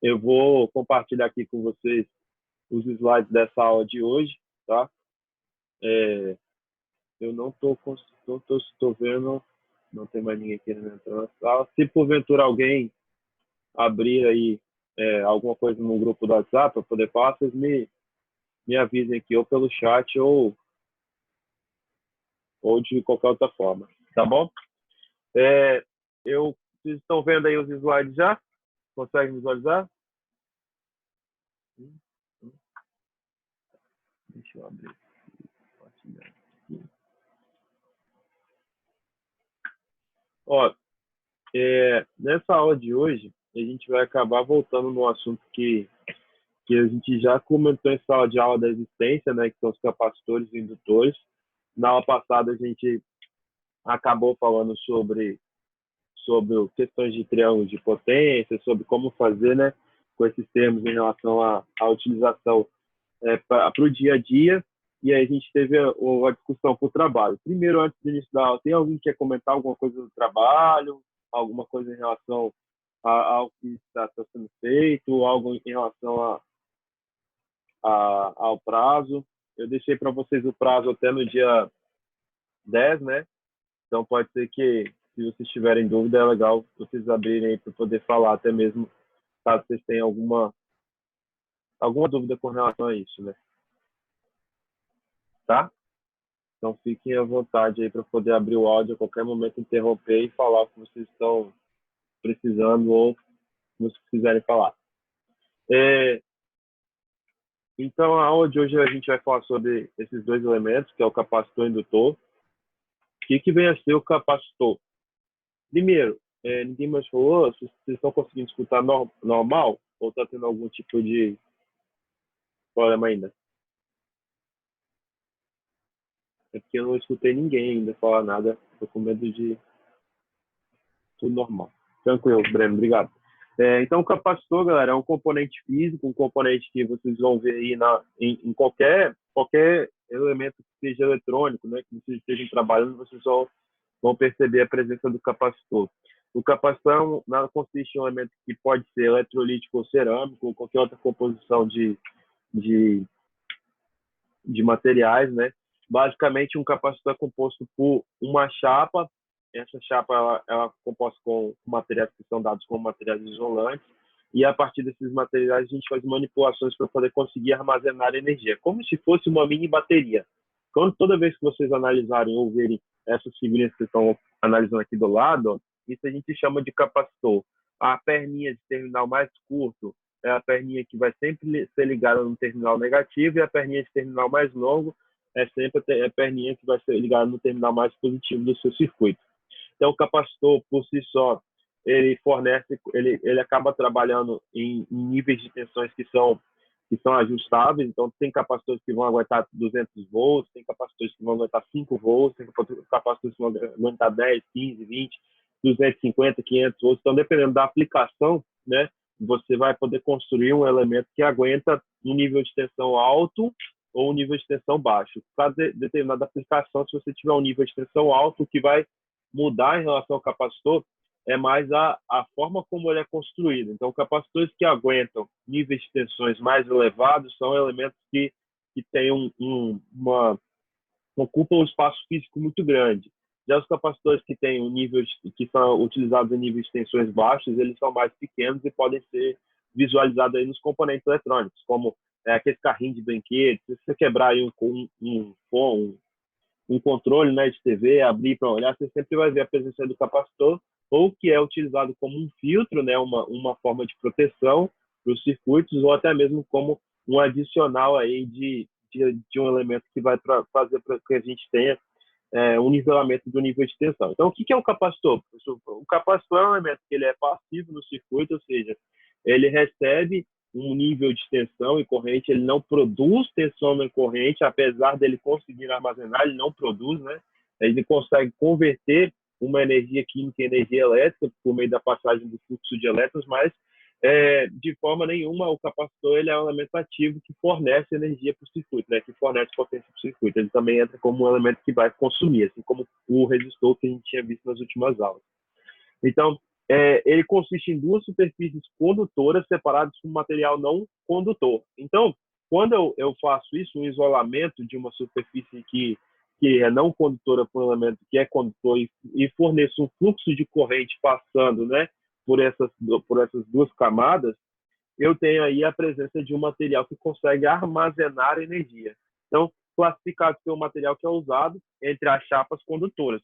Eu vou compartilhar aqui com vocês os slides dessa aula de hoje, tá? É, eu não estou vendo, não tem mais ninguém querendo entrar na sala. Se porventura alguém abrir aí alguma coisa no grupo do WhatsApp para poder falar, vocês me avisem aqui, ou pelo chat, ou de qualquer outra forma, tá bom? É, vocês estão vendo aí os slides já? Conseguem visualizar? Deixa eu abrir. Ó, nessa aula de hoje, a gente vai acabar voltando no assunto que a gente já comentou em sala de aula da existência, né, que são os capacitores e indutores. Na aula passada, a gente acabou falando sobre questões de triângulo de potência, sobre como fazer, né, com esses termos em relação à utilização para o dia a dia. E aí a gente teve a discussão para o trabalho. Primeiro, antes do início da aula, tem alguém que quer comentar alguma coisa do trabalho, alguma coisa em relação ao que está sendo feito, algo em relação ao prazo? Eu deixei para vocês o prazo até no dia 10, né? Então pode ser que, se vocês tiverem dúvida, é legal vocês abrirem aí para poder falar, até mesmo caso vocês tenham alguma dúvida com relação a isso, né? Tá? Então fiquem à vontade aí para poder abrir o áudio a qualquer momento, interromper e falar o que vocês estão precisando ou se quiserem falar. Então, a aula de hoje a gente vai falar sobre esses dois elementos, que é o capacitor e o indutor. O que vem a ser o capacitor? Primeiro, ninguém mais falou, se vocês estão conseguindo escutar normal ou está tendo algum tipo de problema ainda? É porque eu não escutei ninguém ainda falar nada, estou com medo de tudo normal. Tranquilo, Breno, obrigado. Então, o capacitor, galera, é um componente físico, um componente que vocês vão ver aí em qualquer elemento que seja eletrônico, né, que vocês estejam trabalhando, vocês vão perceber a presença do capacitor. O capacitor nada consiste em um elemento que pode ser eletrolítico ou cerâmico, ou qualquer outra composição de, de materiais, né? Basicamente, um capacitor é composto por uma chapa. Essa chapa ela é composta com materiais que são dados como materiais isolantes, e a partir desses materiais a gente faz manipulações para poder conseguir armazenar energia, como se fosse uma mini bateria. Toda vez que vocês analisarem ou verem essas figurinhas que estão analisando aqui do lado, isso a gente chama de capacitor. A perninha de terminal mais curto é a perninha que vai sempre ser ligada no terminal negativo, e a perninha de terminal mais longo é sempre a perninha que vai ser ligada no terminal mais positivo do seu circuito. Então, o capacitor, por si só, ele acaba trabalhando em níveis de tensões que são ajustáveis. Então, tem capacitores que vão aguentar 200 volts, tem capacitores que vão aguentar 5 volts, tem capacitores que vão aguentar 10, 15, 20, 250, 500 volts. Então, dependendo da aplicação, né, você vai poder construir um elemento que aguenta um nível de tensão alto ou um nível de tensão baixo. Para determinada aplicação, se você tiver um nível de tensão alto, o que vai mudar em relação ao capacitor é mais a forma como ele é construído. Então, capacitores que aguentam níveis de tensões mais elevados são elementos que têm ocupam um espaço físico muito grande. Já os capacitores que têm que são utilizados em níveis de tensões baixos, eles são mais pequenos e podem ser visualizados aí nos componentes eletrônicos, como aquele carrinho de brinquedo. Se você quebrar aí um controle, né, de TV, abrir para olhar, você sempre vai ver a presença do capacitor, ou que é utilizado como um filtro, né, uma forma de proteção para os circuitos, ou até mesmo como um adicional aí de um elemento que vai fazer para que a gente tenha um nivelamento do nível de tensão. Então, o que é o capacitor? O capacitor é um elemento que ele é passivo no circuito, ou seja, ele recebe um nível de tensão e corrente, ele não produz tensão na corrente, apesar dele conseguir armazenar, ele não produz, né? Ele consegue converter uma energia química em energia elétrica por meio da passagem do fluxo de elétrons, mas de forma nenhuma o capacitor ele é um elemento ativo que fornece energia para o circuito, né? Que fornece potência para o circuito. Ele também entra como um elemento que vai consumir, assim como o resistor que a gente tinha visto nas últimas aulas. Então, ele consiste em duas superfícies condutoras separadas por um material não condutor. Então, quando eu faço isso, um isolamento de uma superfície que é não condutora por um elemento que é condutor e forneço um fluxo de corrente passando, né, por essas duas camadas, eu tenho aí a presença de um material que consegue armazenar energia. Então, classificado pelo material que é usado entre as chapas condutoras.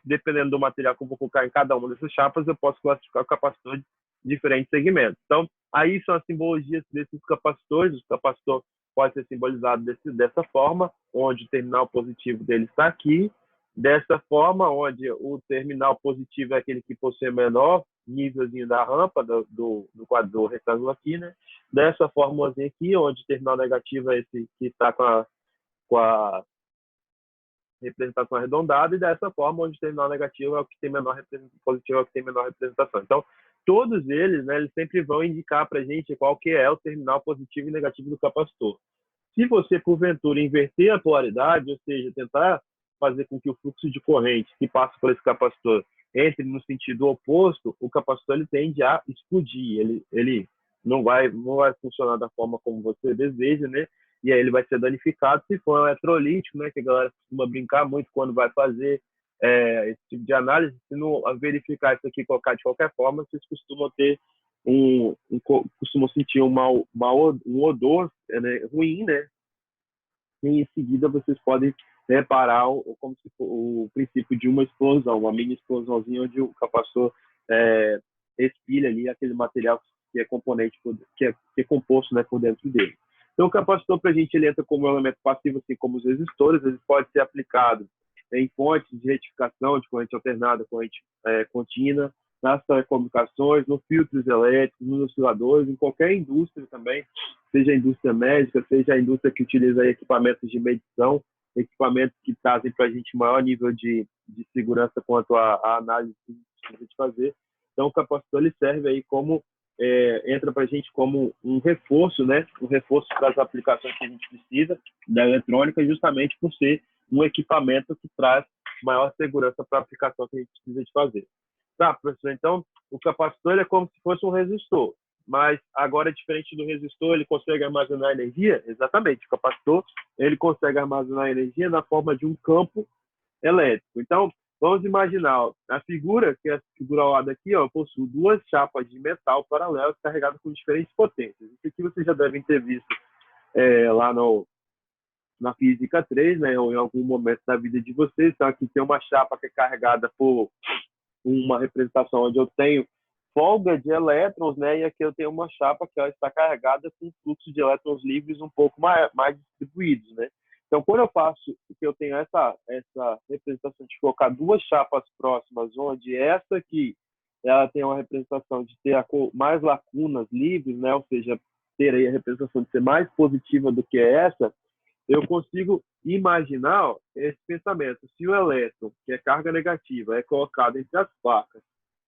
Dependendo do material que eu vou colocar em cada uma dessas chapas, eu posso classificar o capacitor de diferentes segmentos. Então, aí são as simbologias desses capacitores. O capacitor pode ser simbolizado dessa forma, onde o terminal positivo dele está aqui. Dessa forma, onde o terminal positivo é aquele que possui menor nívelzinho da rampa do quadro retângulo aqui, né? Dessa formulazinha aqui, onde o terminal negativo é esse que está com a representação arredondada, e dessa forma, onde o terminal negativo é o que tem menor representação, positivo é o que tem menor representação. Então, todos eles, né, eles sempre vão indicar para a gente qual que é o terminal positivo e negativo do capacitor. Se você, porventura, inverter a polaridade, ou seja, tentar fazer com que o fluxo de corrente que passa por esse capacitor entre no sentido oposto, o capacitor ele tende a explodir. Ele não vai funcionar da forma como você deseja, né? E aí ele vai ser danificado se for um eletrolítico, né? Que a galera costuma brincar muito quando vai fazer esse tipo de análise. Se não verificar isso aqui e colocar de qualquer forma, vocês costumam ter costumam sentir um odor, né, ruim, né? E em seguida vocês podem reparar como se for o princípio de uma explosão, uma mini explosãozinha onde o capacitor expilha ali aquele material que é componente, que é composto, né, por dentro dele. Então, o capacitor, para a gente, ele entra como um elemento passivo, assim como os resistores. Ele pode ser aplicado em fontes de retificação, de corrente alternada, corrente contínua, nas telecomunicações, nos filtros elétricos, nos osciladores, em qualquer indústria também, seja a indústria médica, seja a indústria que utiliza equipamentos de medição, equipamentos que trazem para a gente maior nível de segurança quanto à análise que a gente precisa de fazer. Então, o capacitor ele serve aí como entra para a gente como um reforço, né? Um reforço para as aplicações que a gente precisa da eletrônica, justamente por ser um equipamento que traz maior segurança para a aplicação que a gente precisa de fazer. Tá, professor? Então, o capacitor é como se fosse um resistor, mas agora, diferente do resistor, ele consegue armazenar energia? Exatamente. O capacitor ele consegue armazenar energia na forma de um campo elétrico. Então, vamos imaginar, a figura, que é a figura ao lado aqui, ó, possui duas chapas de metal paralelas carregadas com diferentes potências. Isso aqui vocês já devem ter visto lá na Física 3, né, ou em algum momento da vida de vocês. Então, aqui tem uma chapa que é carregada por uma representação onde eu tenho folga de elétrons, né, e aqui eu tenho uma chapa que ela está carregada com um fluxo de elétrons livres um pouco mais distribuídos, né. Então, quando eu faço, que eu tenho essa representação de colocar duas chapas próximas, onde essa aqui ela tem uma representação de ter mais lacunas livres, né, ou seja, ter aí a representação de ser mais positiva do que essa, eu consigo imaginar esse pensamento. Se o elétron, que é carga negativa, é colocado entre as placas,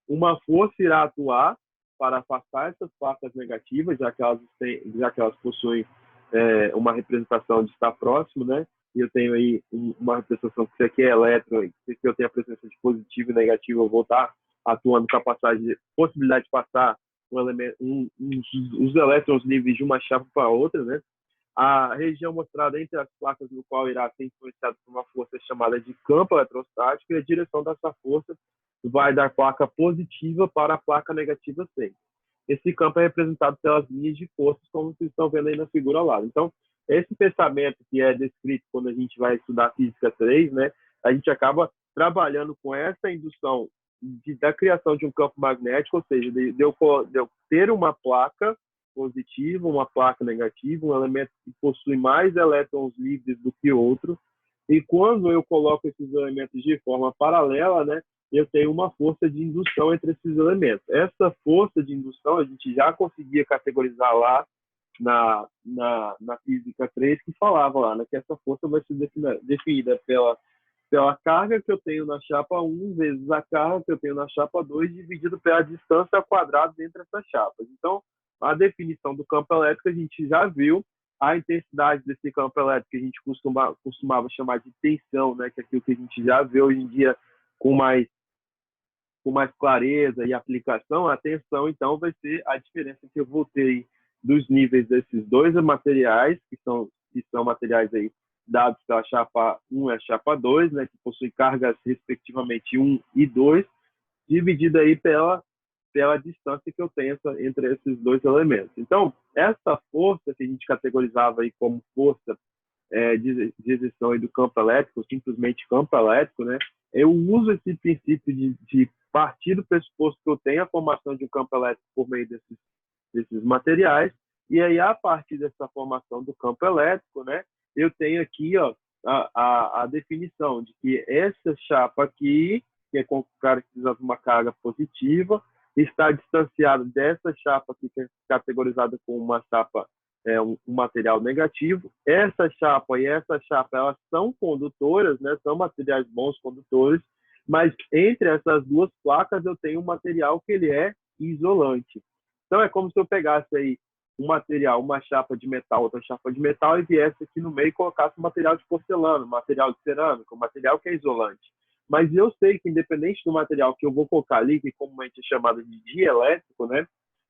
uma força irá atuar para afastar essas placas negativas, já que elas possuem uma representação de estar próximo, né? E eu tenho aí uma representação que isso aqui é elétron, se eu tenho a presença de positivo e negativo, eu vou estar atuando com a possibilidade de passar os elétrons livres de uma chapa para outra, né? A região mostrada entre as placas, no qual irá ser influenciada por uma força chamada de campo eletrostático, e a direção dessa força vai dar placa positiva para a placa negativa sempre. Esse campo é representado pelas linhas de forças, como vocês estão vendo aí na figura ao lado. Então, esse pensamento que é descrito quando a gente vai estudar Física 3, né, a gente acaba trabalhando com essa indução da criação de um campo magnético, ou seja, de eu ter uma placa positiva, uma placa negativa, um elemento que possui mais elétrons livres do que outro. E quando eu coloco esses elementos de forma paralela, né, eu tenho uma força de indução entre esses elementos. Essa força de indução a gente já conseguia categorizar lá na Física 3, que falava lá, né, que essa força vai ser definida pela carga que eu tenho na chapa 1 vezes a carga que eu tenho na chapa 2 dividido pela distância ao quadrado entre essas chapas. Então, a definição do campo elétrico a gente já viu, a intensidade desse campo elétrico que a gente costumava chamar de tensão, né, que é aquilo que a gente já vê hoje em dia com mais com mais clareza e aplicação, a tensão, então, vai ser a diferença que eu vou ter dos níveis desses dois materiais, que são materiais aí dados pela chapa 1 e a chapa 2, né, que possuem cargas, respectivamente, 1 e 2, dividida aí pela distância que eu tenho entre esses dois elementos. Então, essa força que a gente categorizava aí como força de exerção do campo elétrico, simplesmente campo elétrico, né? Eu uso esse princípio de partir do pressuposto que eu tenho a formação de um campo elétrico por meio desses materiais, e aí, a partir dessa formação do campo elétrico, né, eu tenho aqui, ó, a definição de que essa chapa aqui, que é caracterizada por uma carga positiva, está distanciada dessa chapa aqui, que é categorizada como uma chapa, um material negativo. Essa chapa e essa chapa, elas são condutoras, né, são materiais bons condutores, mas entre essas duas placas eu tenho um material que ele é isolante. Então, é como se eu pegasse aí um material, uma chapa de metal, outra chapa de metal, e viesse aqui no meio e colocasse um material de porcelana, um material de cerâmica, um material que é isolante. Mas eu sei que, independente do material que eu vou colocar ali, que comumente é chamado de dielétrico, né,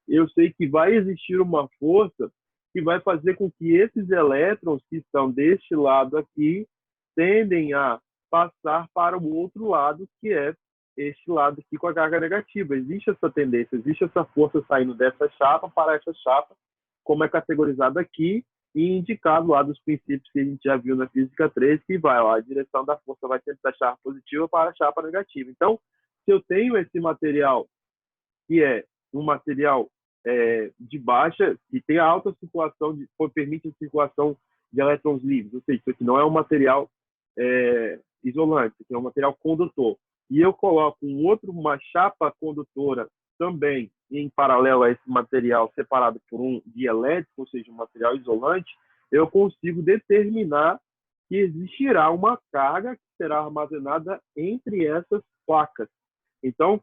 eu sei que vai existir uma força que vai fazer com que esses elétrons que estão deste lado aqui tendem a passar para o outro lado, que é este lado aqui com a carga negativa. Existe essa tendência, existe essa força saindo dessa chapa para essa chapa, como é categorizado aqui e indicado lá dos princípios que a gente já viu na física 3, que vai lá, a direção da força vai sempre da chapa positiva para a chapa negativa. Então, se eu tenho esse material, que é um material de baixa, que tem a alta circulação, permite a circulação de elétrons livres, ou seja, isso aqui não é um material isolante, isso aqui é um material condutor. E eu coloco uma chapa condutora também em paralelo a esse material separado por um dielétrico, ou seja, um material isolante, eu consigo determinar que existirá uma carga que será armazenada entre essas placas. Então,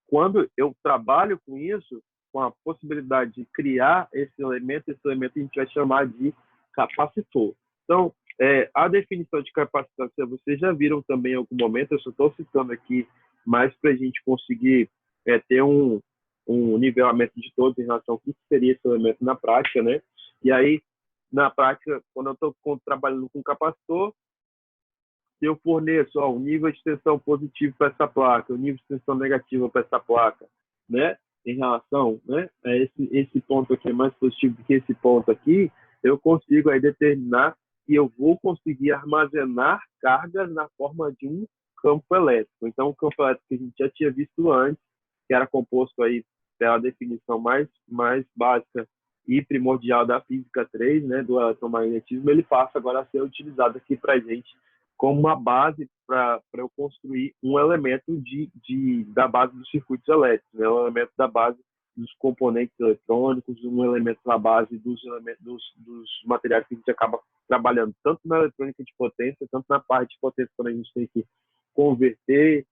quando eu trabalho com isso, com a possibilidade de criar esse elemento a gente vai chamar de capacitor. Então, a definição de capacitância, vocês já viram também em algum momento, eu só estou citando aqui mais para a gente conseguir ter um nivelamento de todos em relação ao que seria esse elemento na prática, né? E aí, na prática, quando eu estou trabalhando com capacitor, se eu forneço o nível de tensão positivo para essa placa, o nível de tensão negativa para essa placa, né? Em relação, né, a esse ponto aqui é mais positivo do que esse ponto aqui, eu consigo aí determinar que eu vou conseguir armazenar cargas na forma de um campo elétrico. Então, o campo elétrico que a gente já tinha visto antes, que era composto aí pela definição mais básica e primordial da física 3, né, do eletromagnetismo, ele passa agora a ser utilizado aqui para a gente como uma base para eu construir um elemento da base dos circuitos elétricos, né? Um elemento da base dos componentes eletrônicos, um elemento da base dos materiais que a gente acaba trabalhando, tanto na eletrônica de potência, tanto na parte de potência, quando a gente tem que converter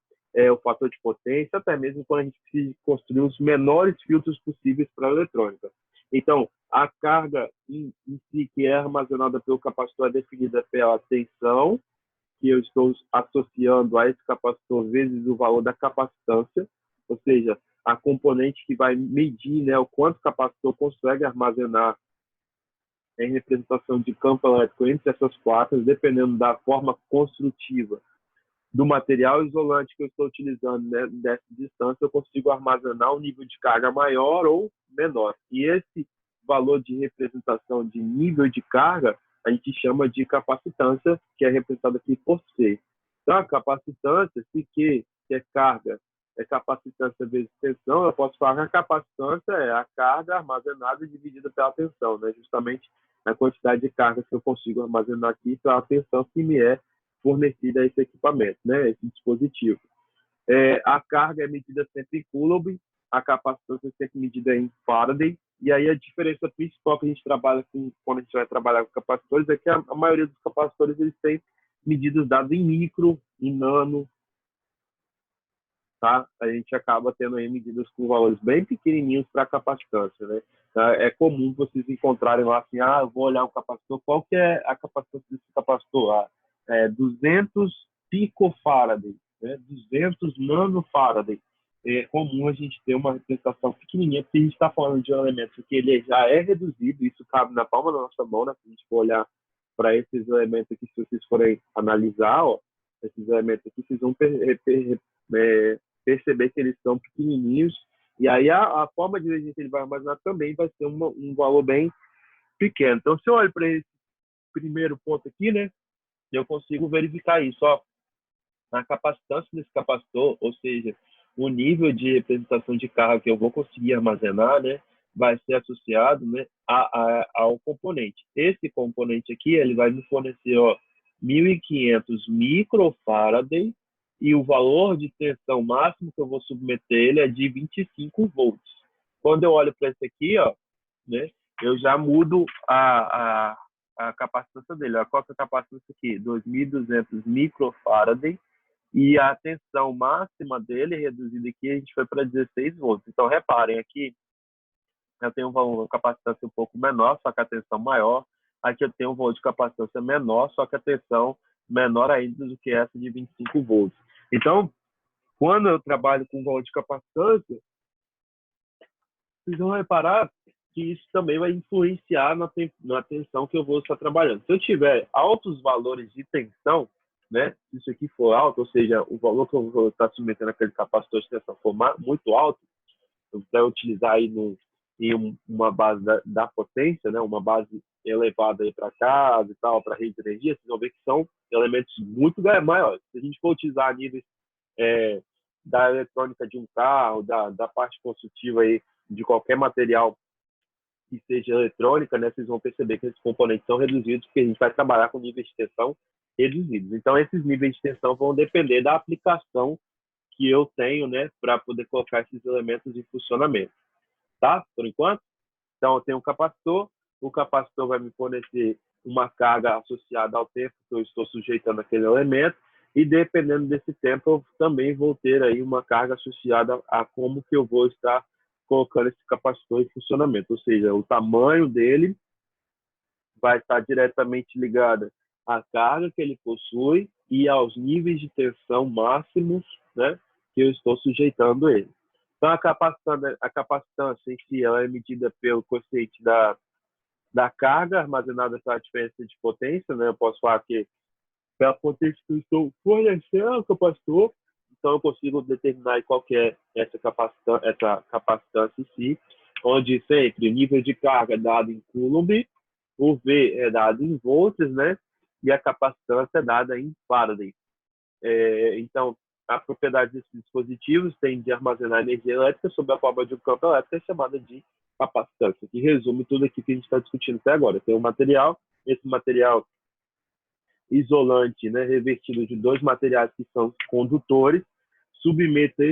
o fator de potência, até mesmo quando a gente precisa construir os menores filtros possíveis para a eletrônica. Então, a carga em si, que é armazenada pelo capacitor, é definida pela tensão, que eu estou associando a esse capacitor vezes o valor da capacitância, ou seja, a componente que vai medir, né, o quanto o capacitor consegue armazenar em representação de campo elétrico entre essas placas, dependendo da forma construtiva do material isolante que eu estou utilizando, né, dessa distância, eu consigo armazenar um nível de carga maior ou menor. E esse valor de representação de nível de carga a gente chama de capacitância, que é representada aqui por C. Então, a capacitância, se que é carga, é capacitância vezes tensão, eu posso falar que a capacitância é a carga armazenada dividida pela tensão, né? Justamente a quantidade de carga que eu consigo armazenar aqui pela tensão que me é fornecida a esse equipamento, né? Esse dispositivo. A carga é medida sempre em Coulomb, a capacitância é sempre medida em Faraday, e aí a diferença principal que a gente trabalha quando a gente vai trabalhar com capacitores é que a maioria dos capacitores eles têm medidas dadas em micro, em nano, tá? A gente acaba tendo aí medidas com valores bem pequenininhos para capacitância, né? É comum vocês encontrarem lá assim, eu vou olhar um capacitor, qual que é a capacitância desse capacitor? 200 picofaraday, né? 200 nanofarad. É comum a gente ter uma representação pequenininha, porque a gente está falando de um elemento que ele já é reduzido, isso cabe na palma da nossa mão, né? Se a gente for olhar para esses elementos aqui, se vocês forem analisar, ó, esses elementos aqui, vocês vão perceber que eles são pequenininhos, e aí a forma de energia que ele vai armazenar também vai ser um valor bem pequeno. Então, se eu olho para esse primeiro ponto aqui, né, eu consigo verificar isso, ó, a capacitância desse capacitor, ou seja, o nível de representação de carga que eu vou conseguir armazenar, né, vai ser associado, né, ao componente. Esse componente aqui, ele vai me fornecer, ó, 1.500 microfarad, e o valor de tensão máximo que eu vou submeter ele é de 25 volts. Quando eu olho para esse aqui, ó, né, eu já mudo a capacitância dele. Ó, qual que é a capacitância aqui? 2.200 microfarad, e a tensão máxima dele, reduzida aqui, a gente foi para 16 volts. Então, reparem, aqui eu tenho uma capacitância um pouco menor, só que a tensão maior. Aqui eu tenho um volto de capacitância menor, só que a tensão menor ainda do que essa de 25 volts. Então, quando eu trabalho com volto de capacitância, vocês vão reparar que isso também vai influenciar na tensão que eu vou estar trabalhando. Se eu tiver altos valores de tensão, né, se isso aqui for alto, ou seja, o valor que eu vou estar submetendo aquele capacitor de tensão for muito alto, eu vou utilizar aí em uma base da potência, né, uma base elevada aí para casa e tal, para rede de energia, vocês vão ver que são elementos muito maiores. Se a gente for utilizar níveis da eletrônica de um carro, da parte construtiva aí, de qualquer material que seja eletrônica, né, vocês vão perceber que esses componentes são reduzidos, porque a gente vai trabalhar com níveis de tensão reduzidos. Então, esses níveis de tensão vão depender da aplicação que eu tenho, né, para poder colocar esses elementos em funcionamento. Tá? Por enquanto? Então, eu tenho um capacitor, o capacitor vai me fornecer uma carga associada ao tempo que eu estou sujeitando aquele elemento, e dependendo desse tempo, eu também vou ter aí uma carga associada a como que eu vou estar colocando esse capacitor em funcionamento, ou seja, o tamanho dele vai estar diretamente ligado à carga que ele possui e aos níveis de tensão máximos, né, que eu estou sujeitando ele. Então, a capacitância em si ela é medida pelo coeficiente da carga armazenada pela diferença de potência, né? Eu posso falar que pela potência que eu estou fornecendo ao capacitor, então eu consigo determinar qual que é essa capacitância em si, onde sempre o nível de carga é dado em coulomb, o V é dado em volts, né? E a capacitância é dada em farad. Então, a propriedade desses dispositivos tem de armazenar energia elétrica sob a forma de um campo elétrico, é chamada de capacitância, que resume tudo aqui que a gente está discutindo até agora. Tem um material, esse material isolante, né, revestido de dois materiais que são condutores, submeta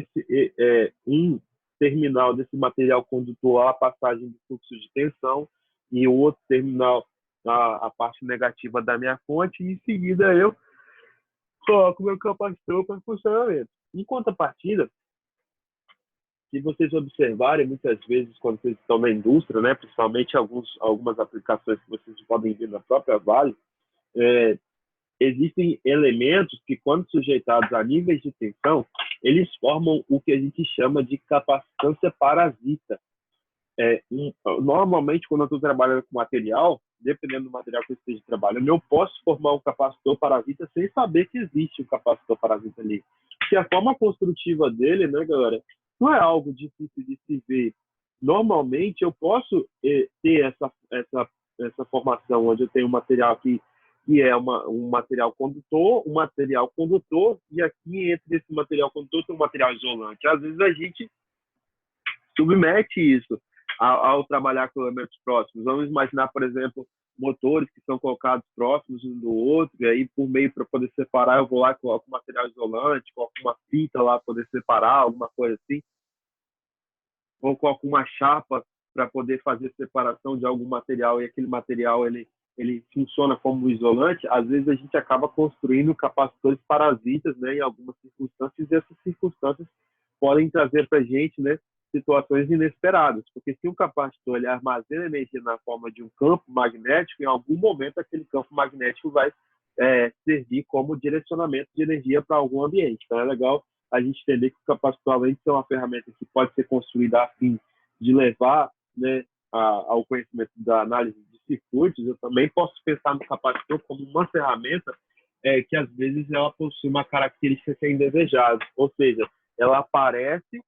um terminal desse material condutor à passagem de fluxo de tensão e o outro terminal a parte negativa da minha fonte, e em seguida eu coloco meu capacitor para funcionamento. Em contrapartida, se vocês observarem, muitas vezes, quando vocês estão na indústria, né, principalmente algumas aplicações que vocês podem ver na própria Vale, existem elementos que, quando sujeitados a níveis de tensão, eles formam o que a gente chama de capacitância parasita. Normalmente, quando eu estou trabalhando com material, dependendo do material que eu esteja trabalhando, eu posso formar um capacitor parasita sem saber que existe um capacitor parasita ali. Porque a forma construtiva dele, né, galera, não é algo difícil de se ver. Normalmente, eu posso ter essa formação onde eu tenho um material que é um material condutor, e aqui entre esse material condutor tem um material isolante. Às vezes a gente submete isso ao trabalhar com elementos próximos. Vamos imaginar, por exemplo, motores que são colocados próximos um do outro, e aí, por meio para poder separar, eu vou lá e coloco um material isolante, coloco uma fita lá para poder separar, alguma coisa assim, ou coloco uma chapa para poder fazer separação de algum material, e aquele material ele funciona como isolante. Às vezes a gente acaba construindo capacitores parasitas, né, em algumas circunstâncias, e essas circunstâncias podem trazer para a gente, né, situações inesperadas, porque se um capacitor ele armazena energia na forma de um campo magnético, em algum momento aquele campo magnético vai servir como direcionamento de energia para algum ambiente. Então, é legal a gente entender que o capacitor, além de ser uma ferramenta que pode ser construída a fim de levar, né, ao conhecimento da análise de circuitos, eu também posso pensar no capacitor como uma ferramenta que, às vezes, ela possui uma característica que é indesejável, ou seja, ela aparece,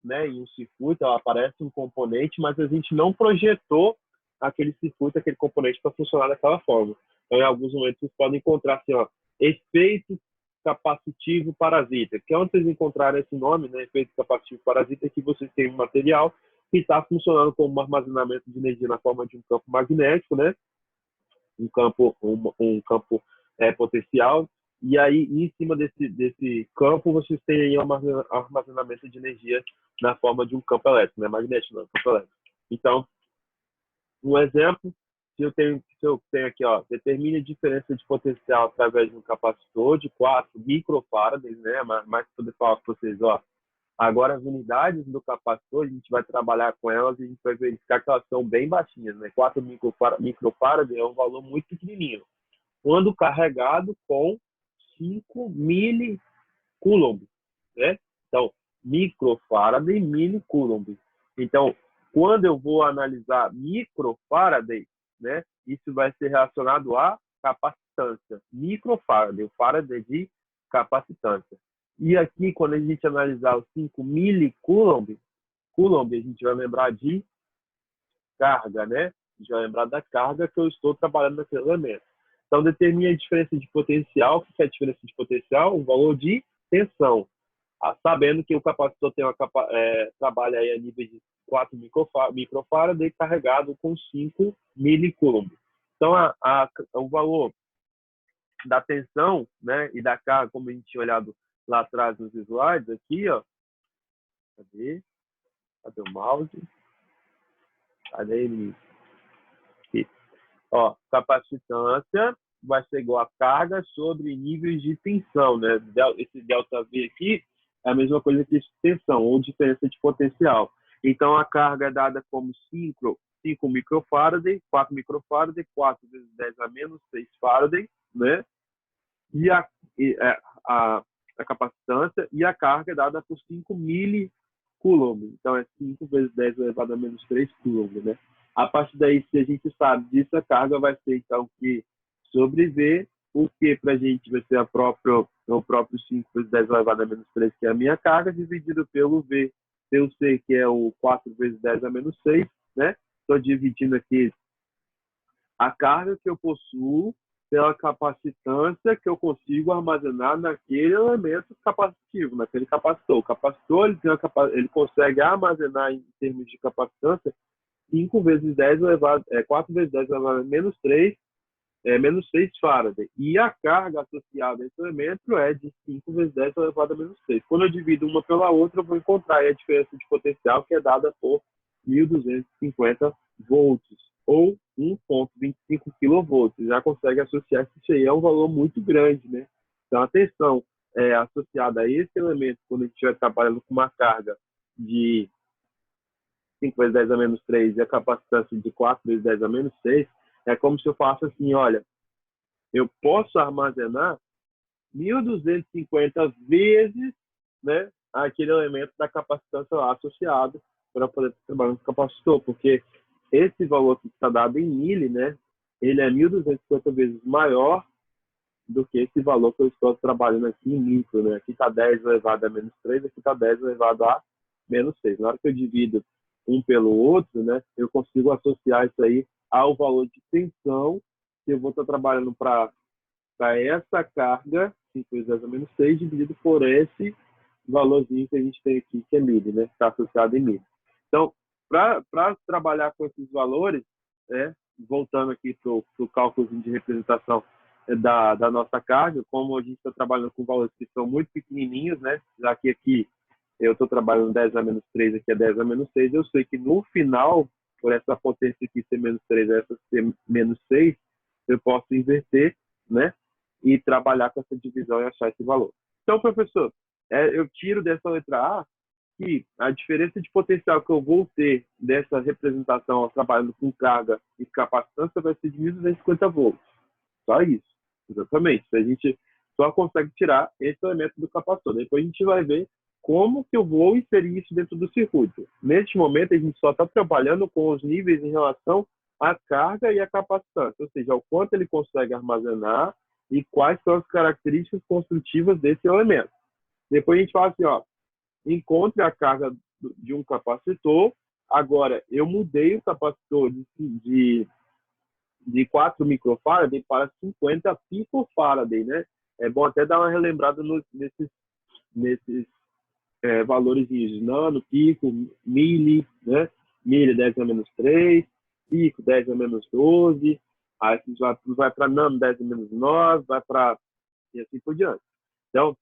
né, em um circuito, ela aparece um componente, mas a gente não projetou aquele circuito, aquele componente para funcionar daquela forma. Então, em alguns momentos, vocês podem encontrar assim, ó, efeito capacitivo parasita, que é onde vocês encontraram esse nome, né, efeito capacitivo parasita, é que vocês têm um material que está funcionando como um armazenamento de energia na forma de um campo magnético, né, um campo potencial, e aí em cima desse campo vocês têm aí um armazenamento de energia na forma de um campo elétrico, né, magnético, não, campo elétrico. Então, um exemplo, se eu tenho aqui, ó, determine a diferença de potencial através de um capacitor de 4 microfarads, né, mas poder falar para vocês, ó, agora as unidades do capacitor, a gente vai trabalhar com elas e a gente vai verificar que elas são bem baixinhas, né, 4 microfarads é um valor muito pequenininho, quando carregado com 5 milicoulomb, né? Então, microfarad e milicoulomb. Então, quando eu vou analisar microfarad, né, isso vai ser relacionado à capacitância. Microfarad, o farad é de capacitância. E aqui, quando a gente analisar os 5 milicoulomb, coulomb, a gente vai lembrar de carga, né? A gente vai lembrar da carga que eu estou trabalhando naquele elemento. Então, determine a diferença de potencial. O que é a diferença de potencial? O valor de tensão. Sabendo que o capacitor trabalha aí a nível de 4 microfarad e carregado com 5 milicoulomb. Então, o valor da tensão, né, e da carga, como a gente tinha olhado lá atrás nos slides, aqui, ó. Cadê o mouse? Cadê ele? Aqui. Ó, capacitância vai ser igual a carga sobre níveis de tensão, né? Esse ΔV aqui é a mesma coisa que tensão, ou diferença de potencial. Então, a carga é dada como 5 microfarad, 4 microfarad, 4 vezes 10 a menos 6 farad, né? E a capacitância e a carga é dada por 5 milicoulomb. Então, é 5 vezes 10 elevado a menos 3 coulomb, né? A partir daí, se a gente sabe disso, a carga vai ser, então, que sobre V, o que para a gente vai ser o próprio 5 vezes 10 elevado a menos 3, que é a minha carga, dividido pelo V, pelo C, que é o 4 vezes 10 a menos 6, né? Estou dividindo aqui a carga que eu possuo pela capacitância que eu consigo armazenar naquele elemento capacitivo, naquele capacitor. O capacitor ele consegue armazenar em termos de capacitância 5 vezes 10 elevado, 4 vezes 10 elevado a menos 3, menos 6 farad. E a carga associada a esse elemento é de 5 vezes 10 elevado a menos 6. Quando eu divido uma pela outra, eu vou encontrar a diferença de potencial, que é dada por 1.250 volts, ou 1,25 kV. Já consegue associar que isso aí é um valor muito grande, né? Então, a tensão associada a esse elemento, quando a gente estiver trabalhando com uma carga de 5 vezes 10 a menos 3 e a capacitância de 4 vezes 10 a menos 6, é como se eu faço assim, olha, eu posso armazenar 1.250 vezes, né, aquele elemento da capacitância lá associado para poder trabalhar com o capacitor, porque esse valor que está dado em mili, né, ele é 1.250 vezes maior do que esse valor que eu estou trabalhando aqui em micro, né? Aqui está 10 elevado a menos 3, aqui está 10 elevado a menos 6. Na hora que eu divido um pelo outro, né, eu consigo associar isso aí ao valor de tensão que eu vou estar trabalhando para essa carga, 5 vezes 10 a menos 6, dividido por esse valorzinho que a gente tem aqui, que é mili, né? Está associado em mili. Então, para trabalhar com esses valores, voltando aqui para o cálculo de representação da nossa carga, como a gente está trabalhando com valores que são muito pequenininhos, né? Já que aqui eu estou trabalhando 10 a menos 3, aqui é 10 a menos 6, eu sei que no final, por essa potência aqui ser menos 3, essa ser menos 6, eu posso inverter, né? E trabalhar com essa divisão e achar esse valor. Então, professor, eu tiro dessa letra A que a diferença de potencial que eu vou ter dessa representação trabalhando com carga e capacitância vai ser de 1.250 volts. Só isso. Exatamente. A gente só consegue tirar esse elemento do capacitor. Depois a gente vai ver como que eu vou inserir isso dentro do circuito. Neste momento, a gente só está trabalhando com os níveis em relação à carga e à capacitância, ou seja, o quanto ele consegue armazenar e quais são as características construtivas desse elemento. Depois a gente fala assim, ó, encontre a carga de um capacitor. Agora, eu mudei o capacitor de 4 microfarad para 50 picofaraday, né? É bom até dar uma relembrada nesses valores de nano, pico, mili, né? Mili 10 a menos 3, pico 10 a menos 12, aí vai para nano 10 a menos 9, vai para e assim por diante. Então,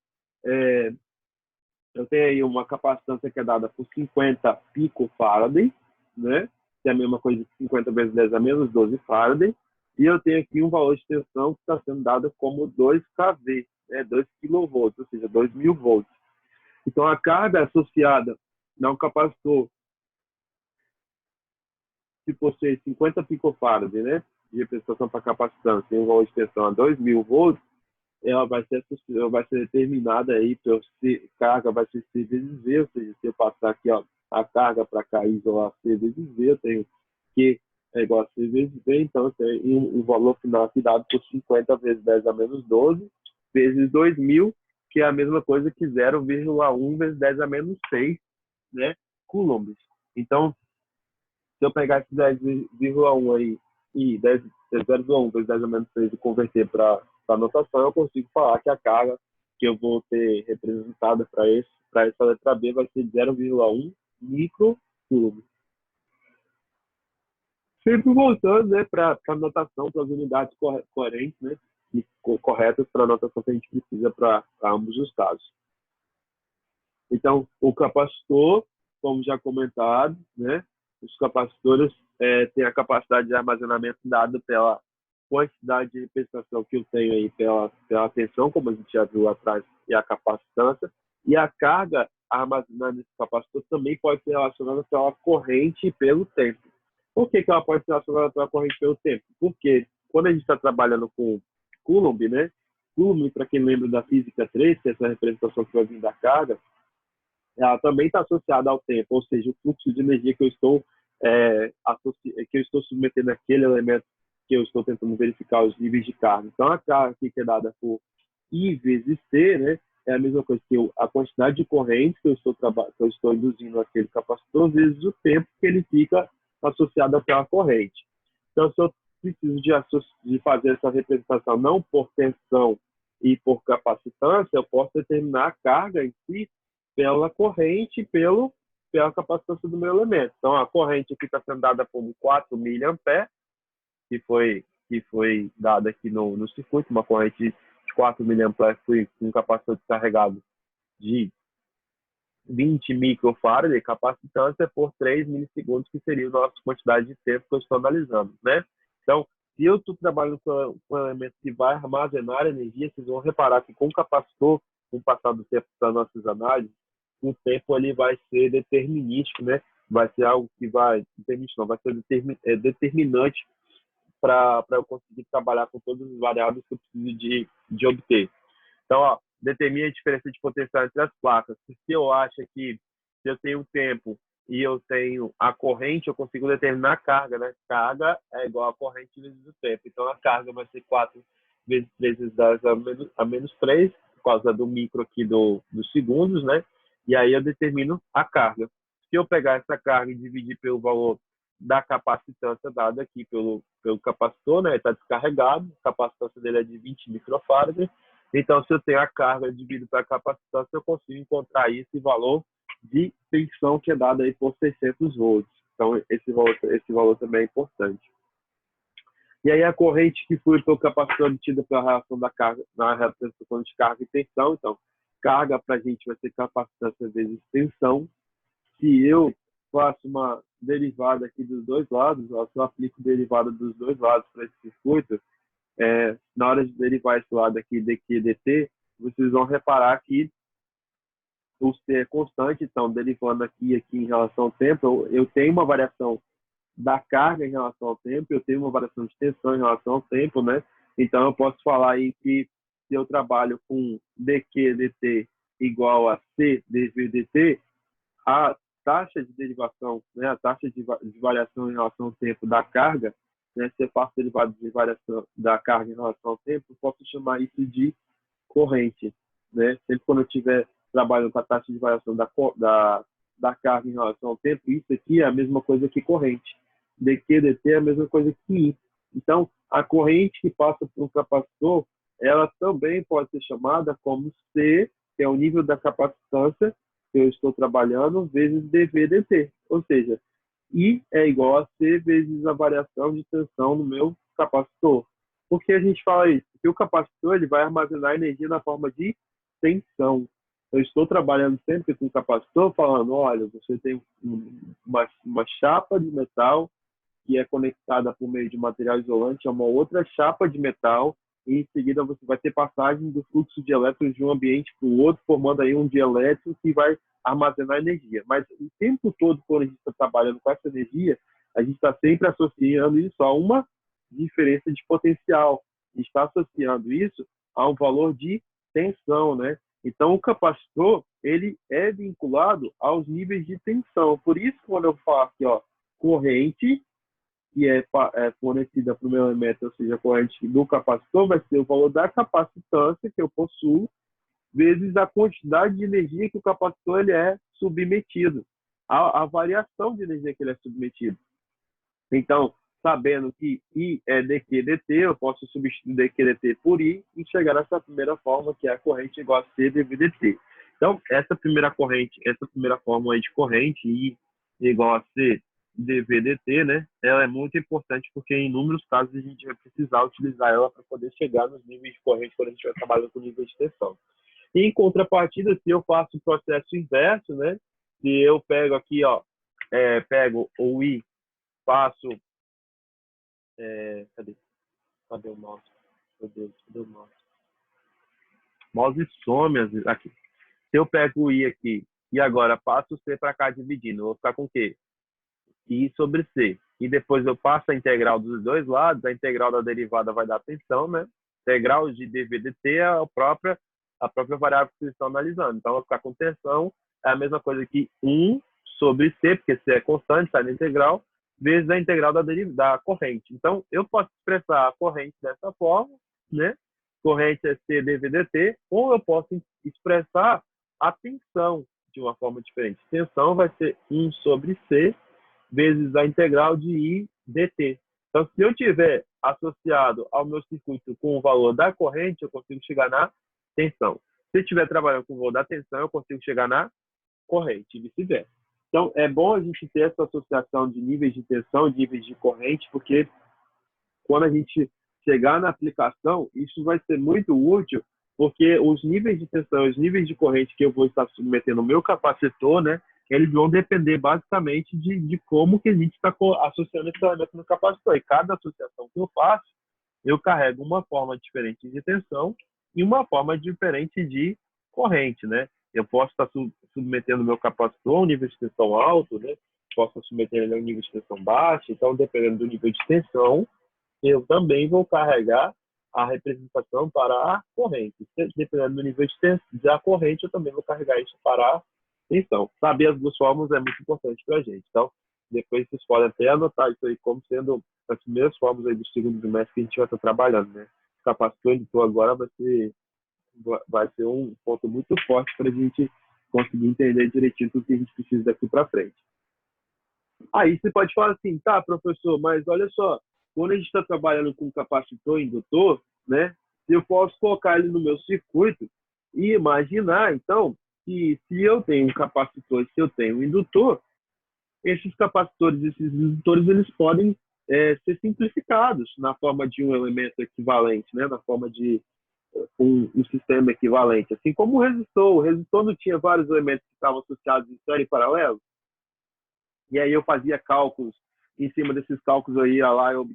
eu tenho aí uma capacitância que é dada por 50 picofaraday, né? Que é a mesma coisa que 50 vezes 10 a menos 12 faraday. E eu tenho aqui um valor de tensão que está sendo dado como 2 kV, né? 2 kV, ou seja, 2.000 volts. Então, a carga associada a um capacitor que possui 50 picofaraday, né? De representação para capacitância, tem um valor de tensão a 2.000 volts, ela vai ser determinada aí pela carga, vai ser C vezes V, ou seja, se eu passar aqui, ó, a carga para cá e isolar C vezes V, eu tenho Q é igual a C vezes V, então eu tenho um valor final aqui dado por 50 vezes 10 a menos 12, vezes 2.000, que é a mesma coisa que 0,1 vezes 10 a menos 6, né, coulombs. Então, se eu pegar esse 10,1 aí e 0,1 vezes 10 a menos 6 e converter para notação, eu consigo falar que a carga que eu vou ter representada para essa letra B vai ser 0,1 microcoulomb. Sempre voltando, né, para a notação, para as unidades coerentes, né, e corretas para a notação que a gente precisa para ambos os casos. Então, o capacitor, como já comentado, né, os capacitores têm a capacidade de armazenamento dada pela quantidade de representação que eu tenho aí pela tensão, como a gente já viu atrás, e a capacitância. E a carga armazenada nesse capacitor também pode ser relacionada pela corrente e pelo tempo. Por que ela pode ser relacionada pela corrente e pelo tempo? Porque quando a gente está trabalhando com Coulomb, né? Coulomb, para quem lembra da física 3, que é essa representação que vai vir da carga, ela também está associada ao tempo, ou seja, o fluxo de energia que eu estou submetendo àquele elemento que eu estou tentando verificar os níveis de carga. Então, a carga aqui que é dada por I vezes T, né, é a mesma coisa que a quantidade de corrente que eu estou induzindo naquele capacitor vezes o tempo que ele fica associado àquela corrente. Então, se eu preciso de fazer essa representação não por tensão e por capacitância, eu posso determinar a carga em si pela corrente e pela capacitância do meu elemento. Então, a corrente aqui está sendo dada como 4 mA, que foi dada aqui no circuito, uma corrente de 4 mA foi com um capacitor descarregado de 20 microfarad, capacitância por 3 milissegundos, que seria a nossa quantidade de tempo que eu estou analisando, né? Então, se eu estou trabalhando com um elemento que vai armazenar energia, vocês vão reparar que com o capacitor, com o passar do tempo das nossas análises, o tempo ali vai ser determinístico, né? Vai ser algo que vai ser determinante para eu conseguir trabalhar com todas as variáveis que eu preciso de obter. Então, ó, determine a diferença de potencial entre as placas. Se eu acho que se eu tenho tempo e eu tenho a corrente, eu consigo determinar a carga, né? Carga é igual a corrente vezes o tempo. Então, a carga vai ser 4 vezes 3 vezes 10 a menos 3, por causa do micro aqui dos segundos, né? E aí eu determino a carga. Se eu pegar essa carga e dividir pelo valor da capacitância dada aqui pelo capacitor, né? Está descarregado, a capacitância dele é de 20 microfarad. Então, se eu tenho a carga dividido pela capacitância, eu consigo encontrar aí esse valor de tensão que é dado aí por 600 volts. Então, esse valor também é importante. E aí, a corrente que flui pelo capacitor obtida pela relação da carga, na representação de carga e tensão. Então, carga para a gente vai ser capacitância vezes tensão. Se eu faço uma derivada aqui dos dois lados, ó, se eu aplico derivada dos dois lados para esse circuito, na hora de derivar esse lado aqui, dq e dt, vocês vão reparar que o C é constante, então, derivando aqui em relação ao tempo, eu tenho uma variação da carga em relação ao tempo, eu tenho uma variação de tensão em relação ao tempo, né? Então, eu posso falar aí que se eu trabalho com dQdt igual a CdVdt, a taxa de derivação, né, a taxa de variação em relação ao tempo da carga, né, se eu faço derivado de variação da carga em relação ao tempo, eu posso chamar isso de corrente. Né? Sempre quando eu estiver trabalhando com a taxa de variação da carga em relação ao tempo, isso aqui é a mesma coisa que corrente. dQdt é a mesma coisa que I. Então, a corrente que passa por um capacitor, ela também pode ser chamada como C, que é o nível da capacitância que eu estou trabalhando, vezes dV/dt. Ou seja, I é igual a C vezes a variação de tensão no meu capacitor. Por que a gente fala isso? Porque o capacitor ele vai armazenar energia na forma de tensão. Eu estou trabalhando sempre com o capacitor falando, olha, você tem uma chapa de metal que é conectada por meio de material isolante a uma outra chapa de metal, e em seguida você vai ter passagem do fluxo de elétrons de um ambiente para o outro, formando aí um dielétrico que vai armazenar energia. Mas o tempo todo, quando a gente está trabalhando com essa energia, a gente está sempre associando isso a uma diferença de potencial. A gente está associando isso a um valor de tensão, né? Então, o capacitor, ele é vinculado aos níveis de tensão. Por isso, quando eu falo aqui, ó, corrente, que é fornecida para o meu elemento, ou seja, a corrente do capacitor, vai ser o valor da capacitância que eu possuo, vezes a quantidade de energia que o capacitor ele é submetido, a variação de energia que ele é submetido. Então, sabendo que I é dQdt, eu posso substituir dQdt por I e chegar nessa primeira forma, que é a corrente igual a C dV/dt. Então, essa primeira fórmula aí de corrente, I igual a C dV/dt, né? Ela é muito importante porque em inúmeros casos a gente vai precisar utilizar ela para poder chegar nos níveis de corrente quando a gente vai trabalhando com nível de tensão. E, em contrapartida, se eu faço o processo inverso, né? Se eu pego aqui, ó, pego o I, faço cadê o mouse? Meu Deus, cadê o mouse? Mouse some aqui. Se eu pego o I aqui e agora passo o C para cá dividindo, eu vou ficar com o quê? I sobre C. E depois eu passo a integral dos dois lados, a integral da derivada vai dar tensão, né? Integral de dV/dt é a própria variável que vocês estão analisando. Então, eu vou ficar com tensão, é a mesma coisa que 1 sobre C, porque C é constante, sai na integral, vezes a integral da corrente. Então, eu posso expressar a corrente dessa forma, né? Corrente é C dV/dt, ou eu posso expressar a tensão de uma forma diferente. Tensão vai ser 1 sobre C, vezes a integral de I dt. Então, se eu tiver associado ao meu circuito com o valor da corrente, eu consigo chegar na tensão. Se eu estiver trabalhando com o valor da tensão, eu consigo chegar na corrente e vice-versa. Então, é bom a gente ter essa associação de níveis de tensão, níveis de corrente, porque quando a gente chegar na aplicação, isso vai ser muito útil, porque os níveis de tensão, os níveis de corrente que eu vou estar submetendo no meu capacitor, né, eles vão depender basicamente de como que a gente está associando esse elemento no capacitor. E cada associação que eu faço, eu carrego uma forma diferente de tensão e uma forma diferente de corrente, né? Eu posso estar submetendo o meu capacitor a um nível de tensão alto, né? Posso submeter ele a um nível de tensão baixo. Então, dependendo do nível de tensão, eu também vou carregar a representação para a corrente. Dependendo do nível da corrente, eu também vou carregar isso para a tensão. Saber as duas fórmulas é muito importante para a gente. Então, depois vocês podem até anotar isso aí como sendo as primeiras fórmulas aí do segundo trimestre que a gente vai estar trabalhando, né? O capacitor indutor agora vai ser um ponto muito forte para a gente conseguir entender direitinho tudo que a gente precisa daqui para frente. Aí você pode falar assim, tá, professor, mas olha só, quando a gente está trabalhando com capacitor e indutor, né, eu posso colocar ele no meu circuito e imaginar, então, que se eu tenho um capacitor e se eu tenho um indutor, esses capacitores e esses indutores, eles podem ser simplificados na forma de um elemento equivalente, né, na forma de um sistema equivalente. Assim como o resistor não tinha vários elementos que estavam associados em série paralelo, e aí eu fazia cálculos, em cima desses cálculos eu ia lá e eu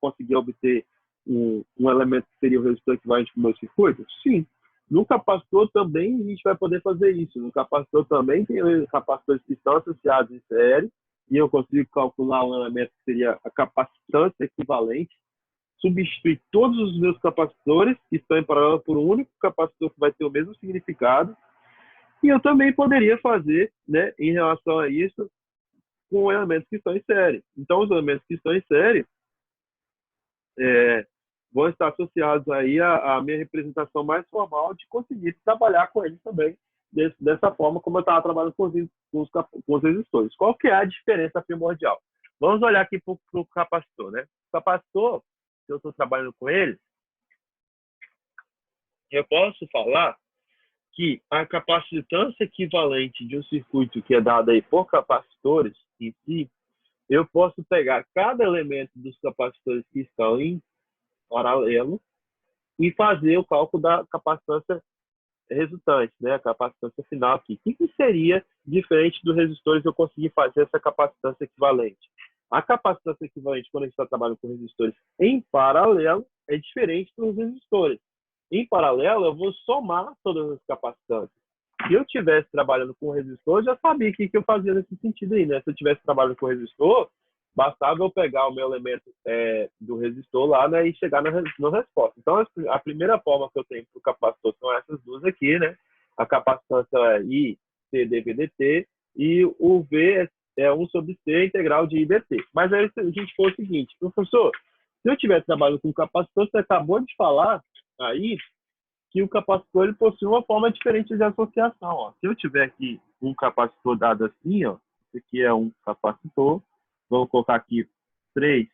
conseguia obter um elemento que seria o resistor equivalente para o meu circuito? Sim. No capacitor também a gente vai poder fazer isso. No capacitor também tem capacitores que estão associados em série, e eu consigo calcular um elemento que seria a capacitância equivalente substituir todos os meus capacitores que estão em paralelo por um único capacitor que vai ter o mesmo significado. E eu também poderia fazer, né, em relação a isso, com elementos que estão em série. Então, os elementos que estão em série vão estar associados aí à minha representação mais formal de conseguir trabalhar com eles também dessa forma como eu estava trabalhando com os resistores. Qual que é a diferença primordial? Vamos olhar aqui para o capacitor, né? O capacitor, se eu estou trabalhando com ele, eu posso falar que a capacitância equivalente de um circuito que é dada aí por capacitores em si, eu posso pegar cada elemento dos capacitores que estão em paralelo e fazer o cálculo da capacitância resultante, né? A capacitância final aqui. O que seria diferente dos resistores eu conseguir fazer essa capacitância equivalente? A capacitância equivalente, quando a gente está trabalhando com resistores em paralelo, é diferente dos resistores. Em paralelo, eu vou somar todas as capacitâncias. Se eu estivesse trabalhando com resistor, eu já sabia o que eu fazia nesse sentido aí, né? Se eu estivesse trabalhando com resistor, bastava eu pegar o meu elemento do resistor lá, né, e chegar na resposta. Então, a primeira forma que eu tenho para o capacitor são essas duas aqui, né? A capacitância é I, C, dVdt, e o V é 1 sobre C integral de IDT. Mas aí a gente for o seguinte, professor, se eu estiver trabalhando com capacitor, você acabou de falar aí que o capacitor ele possui uma forma diferente de associação. Ó. Se eu tiver aqui um capacitor dado assim, ó, esse aqui é um capacitor, vamos colocar aqui 3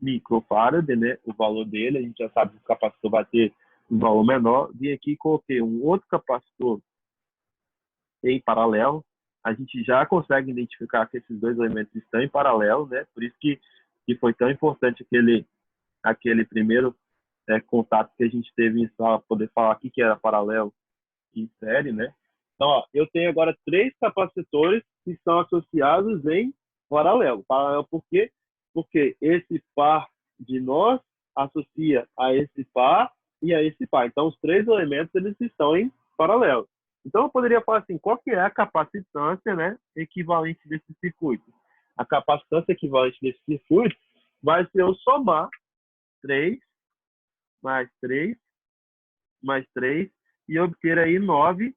microfarad, né, o valor dele, a gente já sabe que o capacitor vai ter um valor menor. Vim aqui e coloquei um outro capacitor em paralelo, a gente já consegue identificar que esses dois elementos estão em paralelo, né, por isso que foi tão importante aquele primeiro contato que a gente teve para poder falar aqui que era paralelo e série, né? Então, ó, eu tenho agora 3 capacitores que estão associados em paralelo. Paralelo por quê? Porque esse par de nós associa a esse par e a esse par. Então, os 3 elementos eles estão em paralelo. Então, eu poderia falar assim, qual que é a capacitância, né, equivalente desse circuito? A capacitância equivalente desse circuito vai ser eu somar 3 mais 3 mais 3 e obter aí 9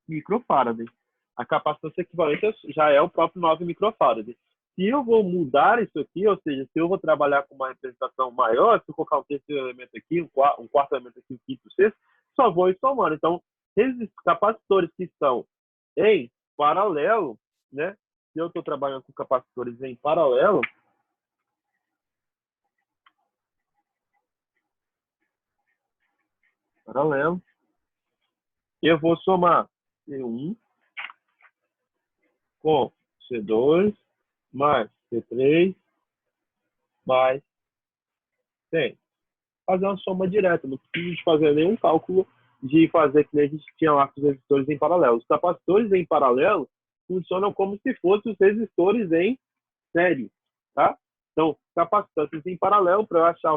microfarads. A capacitância equivalente já é o próprio 9 microfarads. Se eu vou mudar isso aqui, ou seja, se eu vou trabalhar com uma representação maior, se eu colocar um terceiro elemento aqui, um quarto elemento aqui, um quinto, um sexto, só vou ir somando. Então, esses capacitores que estão em paralelo, né? Se eu estou trabalhando com capacitores em paralelo, eu vou somar C1 com C2 mais C3 mais 100. Fazer uma soma direta, não precisa de fazer nenhum cálculo de fazer que nem a gente tinha lá com os resistores em paralelo. Os capacitores em paralelo funcionam como se fossem os resistores em série, tá? Então, capacitâncias em paralelo, para eu achar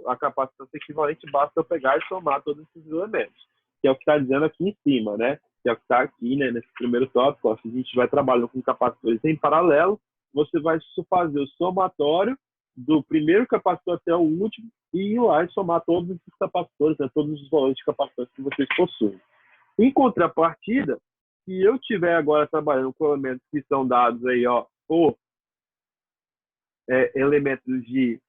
a capacitância equivalente, basta eu pegar e somar todos esses elementos, que é o que está dizendo aqui em cima, né? Que é o que está aqui, né, nesse primeiro tópico. Ó, se a gente vai trabalhando com capacitores em paralelo, você vai fazer o somatório do primeiro capacitor até o último e ir lá e somar todos esses capacitores, né, todos os valores de capacitores que vocês possuem. Em contrapartida, se eu estiver agora trabalhando com elementos que são dados aí, ó, por elementos de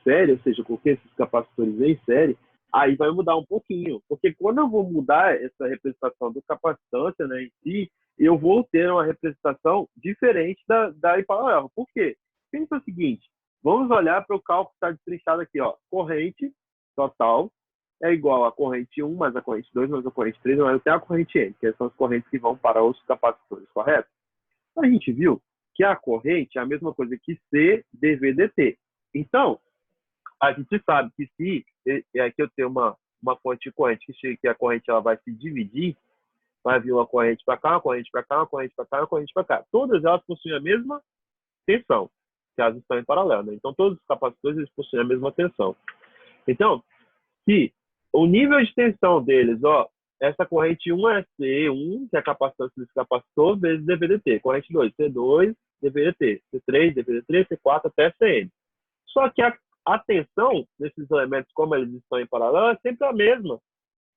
série, ou seja, coloquei esses capacitores em série, aí vai mudar um pouquinho. Porque quando eu vou mudar essa representação do capacitância, né, em si, eu vou ter uma representação diferente da em paralelo. Por quê? Pensa o seguinte, vamos olhar para o cálculo que está destrinchado aqui. Ó. Corrente total é igual a corrente 1 mais a corrente 2 mais a corrente 3 mais até a corrente N, que são as correntes que vão para os capacitores, correto? A gente viu que a corrente é a mesma coisa que C dVdt. Então, a gente sabe que se aqui eu tenho uma fonte de corrente que a corrente ela vai se dividir, vai vir uma corrente para cá, uma corrente para cá, uma corrente para cá, uma corrente para cá. Todas elas possuem a mesma tensão, que elas estão em paralelo. Né? Então, todos os capacitores eles possuem a mesma tensão. Então, se o nível de tensão deles, ó, essa corrente 1 é C1, que é a capacitância desse capacitor, vezes dVdt. Corrente 2, C2, deveria ter. C3, deveria ter, C4 até Cn. Só que a tensão desses elementos, como eles estão em paralelo, é sempre a mesma.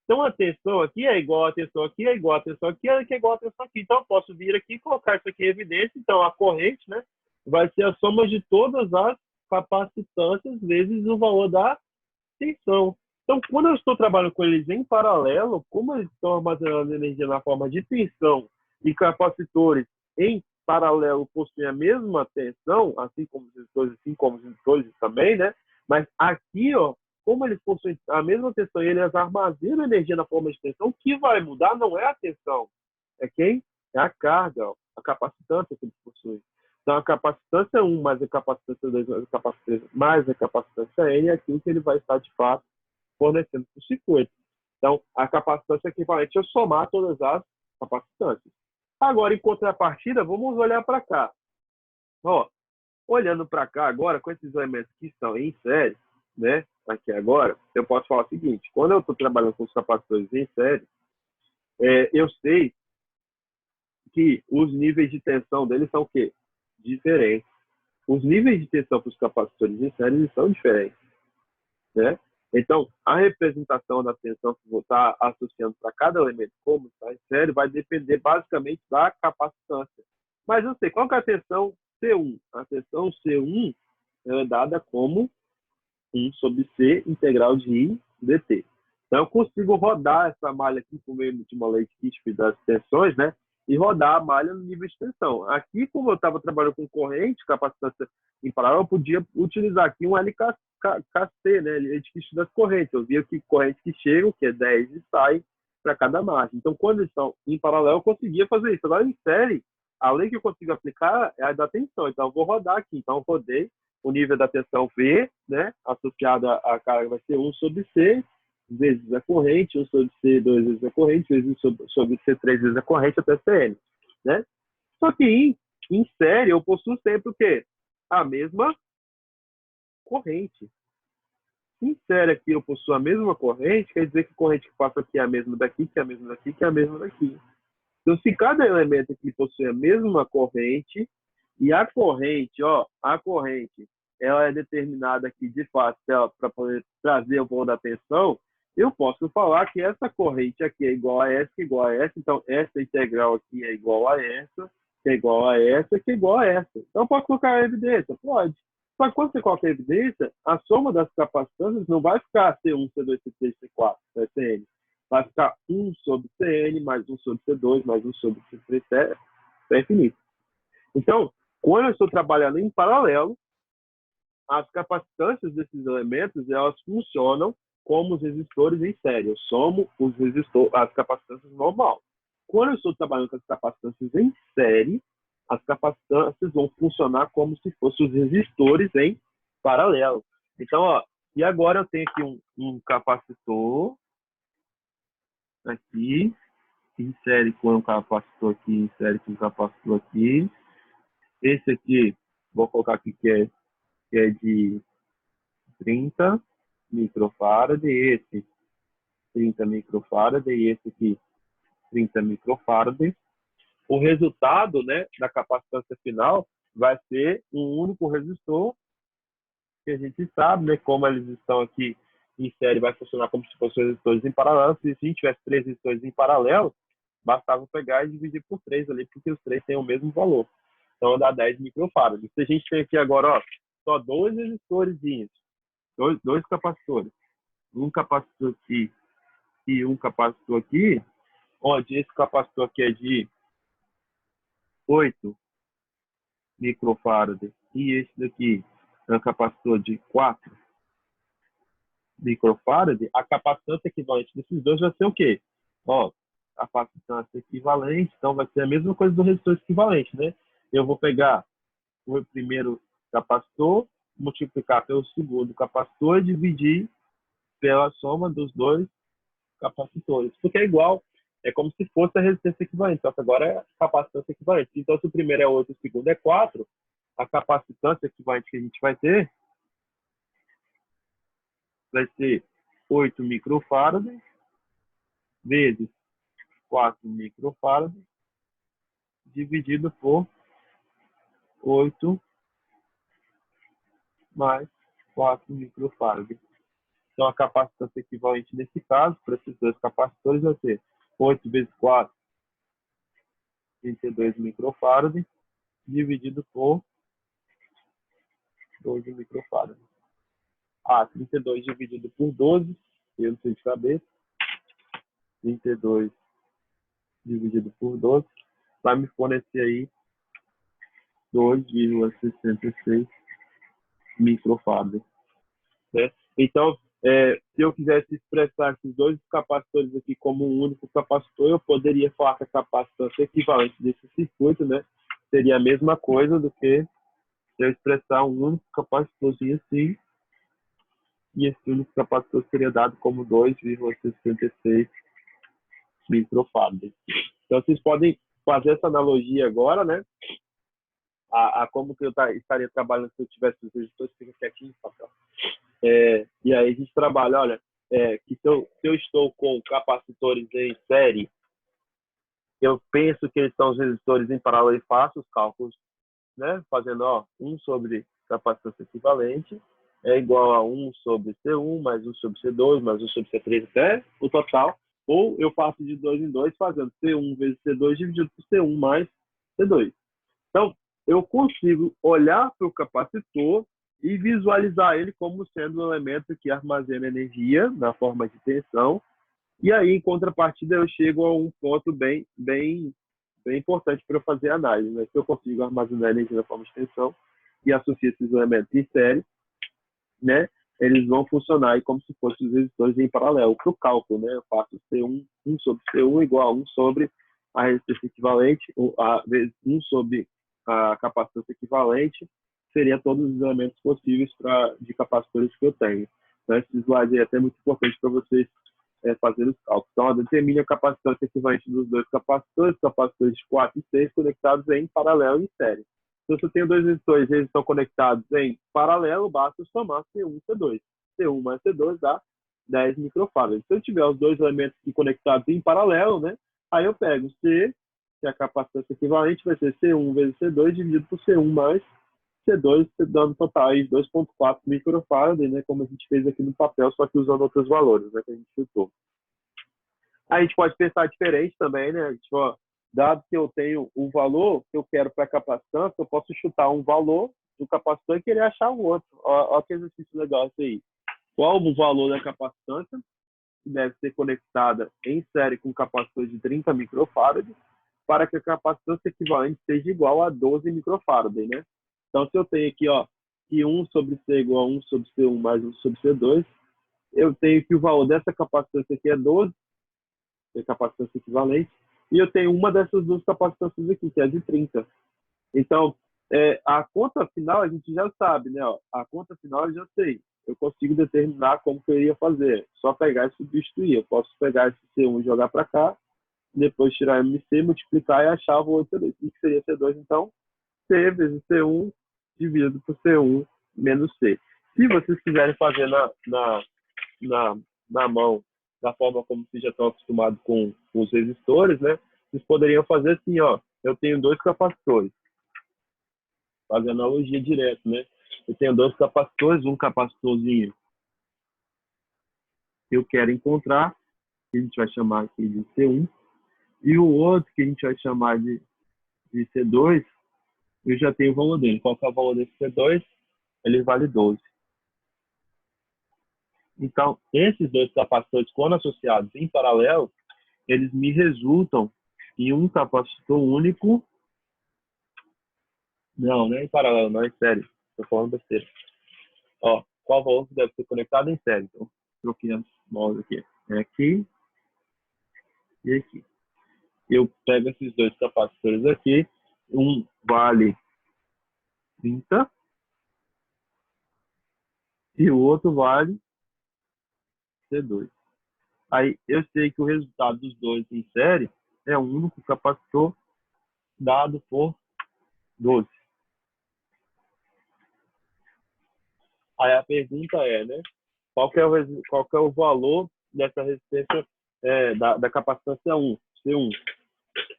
Então, a tensão aqui é igual a tensão aqui, é igual a tensão aqui, é igual a tensão aqui. Então, eu posso vir aqui e colocar isso aqui em evidência. Então, a corrente, né, vai ser a soma de todas as capacitâncias vezes o valor da tensão. Então, quando eu estou trabalhando com eles em paralelo, como eles estão armazenando energia na forma de tensão e capacitores em paralelo possuem a mesma tensão, assim como os resistores também, né? Mas aqui, ó, como eles possuem a mesma tensão e eles armazenam energia na forma de tensão, o que vai mudar não é a tensão, é quem? É a carga, ó, a capacitância que eles possuem. Então, a capacitância 1 mais a capacitância 2 mais a capacitância N é aquilo que ele vai estar, de fato, fornecendo para o circuito. Então, a capacitância é equivalente a somar todas as capacitâncias. Agora, em contrapartida, vamos olhar para cá. Ó, olhando para cá agora, com esses elementos que estão em série, né, aqui agora, eu posso falar o seguinte: quando eu estou trabalhando com os capacitores em série, eu sei que os níveis de tensão deles são o quê? Diferentes. Os níveis de tensão para os capacitores em série são diferentes, né? Então, a representação da tensão que vou estar associando para cada elemento, como está em série, vai depender basicamente da capacitância. Mas eu sei qual que é a tensão C1. A tensão C1 é dada como 1 sobre C integral de I dt. Então, eu consigo rodar essa malha aqui por meio de uma lei de Kirchhoff das tensões, né? E rodar a malha no nível de tensão. Aqui, como eu estava trabalhando com corrente, capacitância em paralelo, eu podia utilizar aqui um LKC, né? Lei de Kirchhoff das correntes. Eu via que correntes que chegam, que é 10 e saem para cada margem. Então, quando eles estão em paralelo, eu conseguia fazer isso. Agora, em série, a lei que eu consigo aplicar é a da tensão. Então, eu vou rodar aqui. Então, eu rodei o nível da tensão V, né, associado à carga, vai ser 1 sobre C, vezes a corrente, 1 sobre C, 2 vezes a corrente, vezes sobre C, 3 vezes a corrente, até Cn. Né? Só que em série, eu possuo sempre o quê? A mesma corrente. Em série aqui, eu possuo a mesma corrente, quer dizer que a corrente que passa aqui é a mesma daqui, que é a mesma daqui, que é a mesma daqui. Então, se cada elemento aqui possui a mesma corrente, e a corrente, ó, a corrente, ela é determinada aqui de fato para poder trazer o valor da tensão, eu posso falar que essa corrente aqui é igual a essa, que é igual a essa, então essa integral aqui é igual a essa, que é igual a essa, que é igual a essa. Então, pode colocar a evidência? Pode. Só que quando você coloca a evidência, a soma das capacitâncias não vai ficar C1, C2, C3, C4, Cn. Vai ficar 1 sobre Cn, mais 1 sobre C2, mais 1 sobre C3, até infinito. Então, quando eu estou trabalhando em paralelo, as capacitâncias desses elementos, elas funcionam como os resistores em série. Eu somo as capacitâncias normal. Quando eu estou trabalhando com as capacitâncias em série, as capacitâncias vão funcionar como se fossem os resistores em paralelo. Então, ó, e agora eu tenho aqui um capacitor aqui, em série com um capacitor aqui, em série com um capacitor aqui. Esse aqui, vou colocar aqui que é de 30 microfarad, esse 30 microfarad e esse aqui 30 microfarad. O resultado, né, da capacitância final vai ser um único resistor, que a gente sabe, né, como eles estão aqui em série, vai funcionar como se fossem resistores em paralelo. Se a gente tivesse 3 resistores em paralelo, bastava pegar e dividir por 3 ali, porque os 3 têm o mesmo valor. Então dá 10 microfarads. Se a gente tem aqui agora, ó, só 2 resistores, dois capacitores, um capacitor aqui e um capacitor aqui, onde esse capacitor aqui é de 8 microfarads e esse daqui é um capacitor de 4 microfarads, a capacitância equivalente desses dois vai ser o quê? Ó, capacitância equivalente, então vai ser a mesma coisa do resistor equivalente, né? Eu vou pegar o primeiro capacitor, multiplicar pelo segundo capacitor e dividir pela soma dos dois capacitores, porque é igual, é como se fosse a resistência equivalente, só que agora é a capacitância equivalente. Então, se o primeiro é 8 e o segundo é 4, a capacitância equivalente que a gente vai ter vai ser 8 microfarads vezes 4 microfarads dividido por 8 mais 4 microfarads. Então, a capacitância equivalente nesse caso, para esses dois capacitores, vai ser 8 vezes 4, 32 microfarads, dividido por 12 microfarads. 32 dividido por 12, eu não sei de cabeça. 32 dividido por 12, vai me fornecer aí 2,66 microfarads. Né? Então, se eu quisesse expressar esses dois capacitores aqui como um único capacitor, eu poderia falar que a capacitância equivalente desse circuito, né, seria a mesma coisa do que se eu expressar um único capacitorzinho assim, e esse único capacitor seria dado como 2,66 microfarads. Então, vocês podem fazer essa analogia agora, né, a como que eu estaria trabalhando se eu tivesse os resistores, fica quietinho, papel. E aí a gente trabalha, olha, que se eu estou com capacitores em série, eu penso que eles são os resistores em paralelo e faço os cálculos, né? Fazendo, 1 sobre capacitância equivalente é igual a 1 sobre C1, mais 1 sobre C2, mais 1 sobre C3, até o total. Ou eu faço de 2 em 2, fazendo C1 vezes C2 dividido por C1 mais C2. Então, eu consigo olhar para o capacitor e visualizar ele como sendo um elemento que armazena energia na forma de tensão. E aí, em contrapartida, eu chego a um ponto bem importante para eu fazer a análise. Né? Se eu consigo armazenar energia na forma de tensão e associo esses elementos em série, né, eles vão funcionar aí como se fossem os resistores em paralelo. Para o cálculo, né, eu faço C1, 1 sobre C1 igual a 1 sobre a resistência equivalente, ou vezes 1 sobre a capacitância equivalente, seria todos os elementos possíveis de capacitores que eu tenho. Então, esse slide é até muito importante para vocês fazerem os cálculos. Então, determine a capacitância equivalente dos dois capacitores 4 e 6, conectados em paralelo e em série. Então, se eu tenho dois resistores e eles estão conectados em paralelo, basta somar C1 e C2. C1 mais C2 dá 10 microfarads. Se eu tiver os dois elementos aqui conectados em paralelo, né, aí eu pego C, que é a capacitância equivalente, vai ser C1 vezes C2 dividido por C1 mais C2, dando total aí 2,4 microfarads, né, como a gente fez aqui no papel, só que usando outros valores, né, que a gente chutou. Aí a gente pode pensar diferente também, né? Tipo, dado que eu tenho o valor que eu quero para a capacitância, eu posso chutar um valor do capacitor e querer achar o outro. Olha que exercício legal esse aí. Qual o valor da capacitância, que deve ser conectada em série com um capacitor de 30 microfarads, para que a capacitância equivalente seja igual a 12 microfarads, né? Então, se eu tenho aqui, que 1 sobre C é igual a 1 sobre C1 mais 1 sobre C2, eu tenho que o valor dessa capacitância aqui é 12, que é capacitância equivalente, e eu tenho uma dessas duas capacitâncias aqui, que é de 30. Então, a conta final a gente já sabe, né? A conta final eu já sei. Eu consigo determinar como que eu iria fazer. Só pegar e substituir. Eu posso pegar esse C1 e jogar para cá, depois tirar MC, multiplicar e achar o valor C2. O que seria C2, então? C vezes C1 dividido por C1 menos C. Se vocês quiserem fazer na mão, da forma como vocês já estão acostumados com os resistores, né? Vocês poderiam fazer assim, eu tenho dois capacitores, fazer analogia direto, né? Eu tenho dois capacitores, um capacitorzinho que eu quero encontrar, que a gente vai chamar aqui de C1, e o outro que a gente vai chamar de C2, eu já tenho o valor dele. Qual que é o valor desse C2? Ele vale 12. Então, esses dois capacitores, quando associados em paralelo, eles me resultam em um capacitor único. Não é em paralelo, não é em série. Estou falando besteira. Qual valor que deve ser conectado em série? Então, troquei as mãos aqui. É aqui e aqui. Eu pego esses dois capacitores aqui. Um vale 30 e o outro vale C2. Aí eu sei que o resultado dos dois em série é um único capacitor dado por 12. Aí a pergunta é, né? Qual que é o valor dessa resistência da capacitância 1, C1?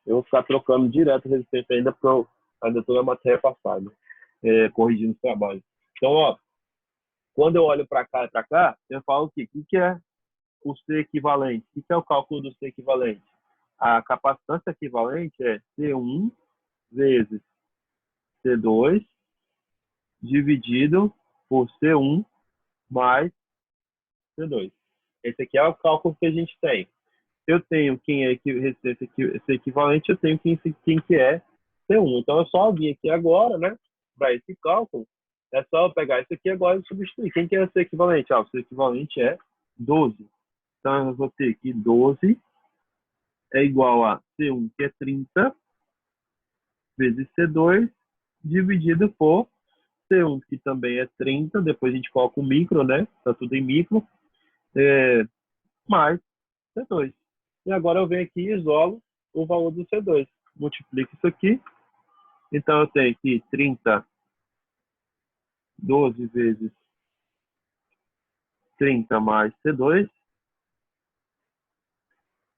Eu vou ficar trocando direto a resistência ainda para ainda estou na matéria passada, corrigindo os trabalhos. Então, ó, quando eu olho para cá e para cá, eu falo o quê? O que é o C equivalente? O que é o cálculo do C equivalente? A capacitância equivalente é C1 vezes C2 dividido por C1 mais C2. Esse aqui é o cálculo que a gente tem. Eu tenho quem é esse equivalente, eu tenho quem que é C1. Então, é só vir aqui agora, né, para esse cálculo, é só eu pegar isso aqui agora e substituir. Quem que é C equivalente? O C equivalente é 12. Então, eu vou ter que 12 é igual a C1, que é 30, vezes C2, dividido por C1, que também é 30. Depois a gente coloca o micro, né? Tá tudo em micro. Mais C2. E agora eu venho aqui e isolo o valor do C2. Multiplico isso aqui. Então, eu tenho aqui 30, 12 vezes 30 mais C2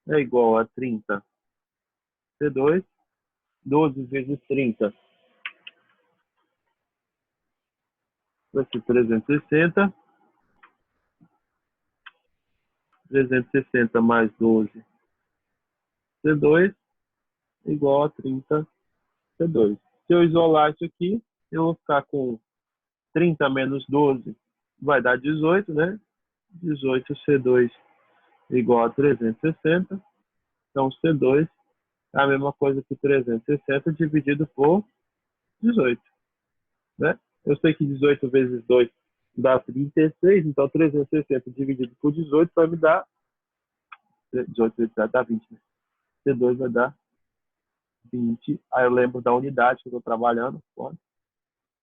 é igual a 30 C2. 12 vezes 30 vai ser 360. 360 mais 12 C2 igual a 30 C2. Se eu isolar isso aqui, eu vou ficar com 30 menos 12, vai dar 18, né? 18 C2 igual a 360. Então, C2 é a mesma coisa que 360 dividido por 18, né? Eu sei que 18 vezes 2 dá 36, então 360 dividido por 18 vai me dar 18 vezes dá 20, né? C2 vai dar 20. Aí eu lembro da unidade que eu estou trabalhando, quanto?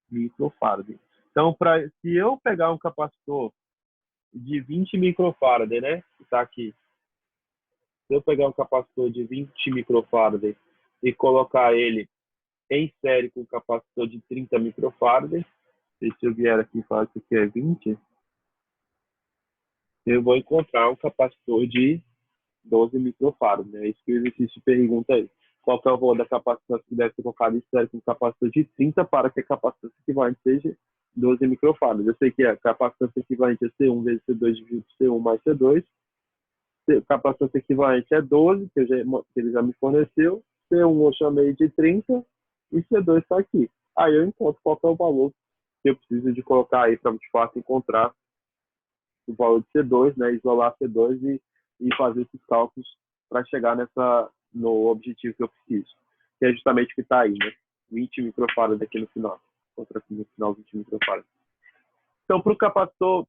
Microfarad. Então, se eu pegar um capacitor de 20 microfarad, né, que está aqui, se eu pegar um capacitor de 20 microfarad e colocar ele em série com um capacitor de 30 microfarad, e se eu vier aqui e falar que isso aqui é 20, eu vou encontrar um capacitor de 12 microfarad, né? É isso que o exercício pergunta aí. Qual que é o valor da capacitância que deve ser colocada em série com um capacitor de 30 para que a capacitância equivalente seja 12 microfarads? Eu sei que a capacitância equivalente é C1 vezes C2 dividido por C1 mais C2. Capacitância equivalente é 12, que ele já me forneceu. C1 eu chamei de 30 e C2 está aqui. Aí eu encontro qual que é o valor que eu preciso de colocar aí para de fato encontrar o valor de C2, né? Isolar C2 e fazer esses cálculos para chegar no objetivo que eu preciso. Que é justamente o que está aí, né? 20 microfarads aqui no final. Contra aqui no final, 20 microfarads. Então, para o capacitor,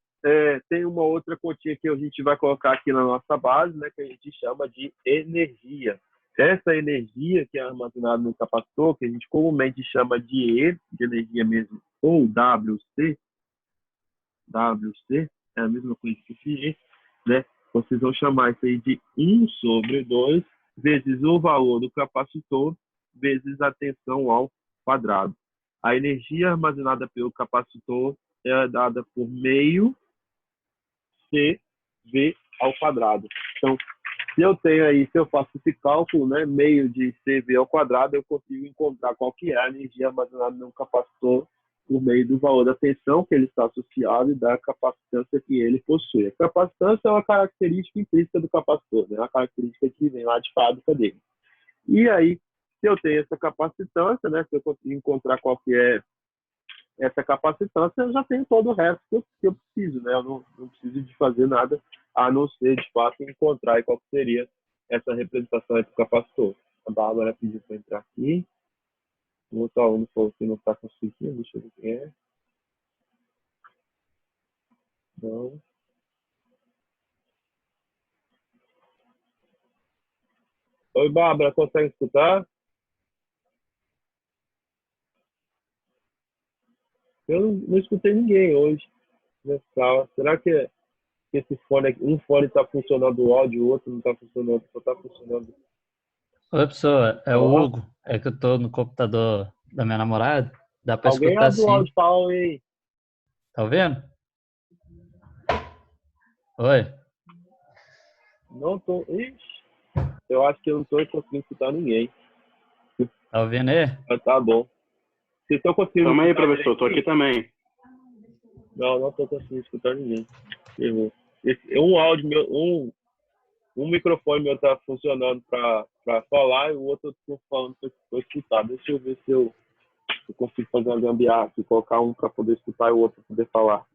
tem uma outra continha que a gente vai colocar aqui na nossa base, né? Que a gente chama de energia. Essa energia que é armazenada no capacitor, que a gente comumente chama de E, de energia mesmo, ou WC, é a mesma coisa que FE, né? Vocês vão chamar isso aí de 1 sobre 2 vezes o valor do capacitor vezes a tensão ao quadrado. A energia armazenada pelo capacitor é dada por meio CV ao quadrado. Então, se eu faço esse cálculo, né, meio de CV ao quadrado, eu consigo encontrar qual que é a energia armazenada no capacitor por meio do valor da tensão que ele está associado e da capacitância que ele possui. A capacitância é uma característica intrínseca do capacitor, né? Uma característica que vem lá de fábrica dele. E aí, se eu tenho essa capacitância, né, se eu conseguir encontrar qual que é essa capacitância, eu já tenho todo o resto que eu preciso, né? Eu não preciso de fazer nada a não ser, de fato, encontrar qual seria essa representação do capacitor. A Bárbara pediu para entrar aqui. O outro aluno falou que não está conseguindo, deixa eu ver quem é. Não. Oi, Bárbara, consegue escutar? Eu não escutei ninguém hoje nessa sala. Será que esse fone, um fone está funcionando o áudio, o outro não está funcionando, só está funcionando? Oi, pessoa, é o Ó, Hugo. É que eu tô no computador da minha namorada. Dá pra alguém escutar abre o sim. áudio para aula aí. Tá ouvindo? Oi, Não tô. Ixi, eu acho que eu não estou conseguindo escutar ninguém. tá ouvindo aí? Mas tá bom. Vocês estão conseguindo Calma aí, escutar professor, tô aqui também. Não estou conseguindo escutar ninguém. Errou. Um áudio meu, um microfone meu tá funcionando para falar e o outro eu tô falando para escutar. Deixa eu ver se eu consigo fazer uma gambiarra aqui, colocar um para poder escutar e o outro para poder falar.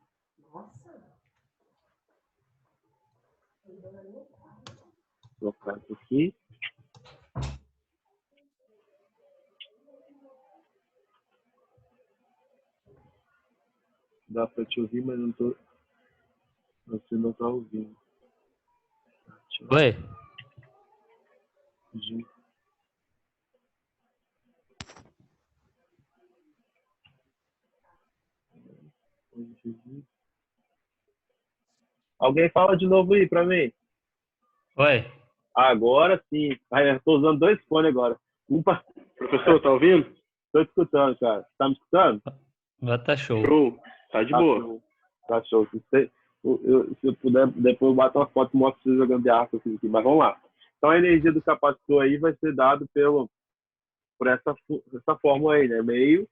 Vou colocar isso aqui. Dá para te ouvir, mas você não está ouvindo. Oi? Alguém fala de novo aí para mim. Oi? Agora sim. Estou usando dois fones agora. Professor, tá ouvindo? Estou escutando, cara. Tá me escutando? Agora tá show. Show. Tá de boa. Show. Tá show. Se eu puder, depois eu bato uma foto e mostro vocês jogando de arco aqui. Mas vamos lá. Então a energia do capacitor aí vai ser dado por essa fórmula aí, né? Meio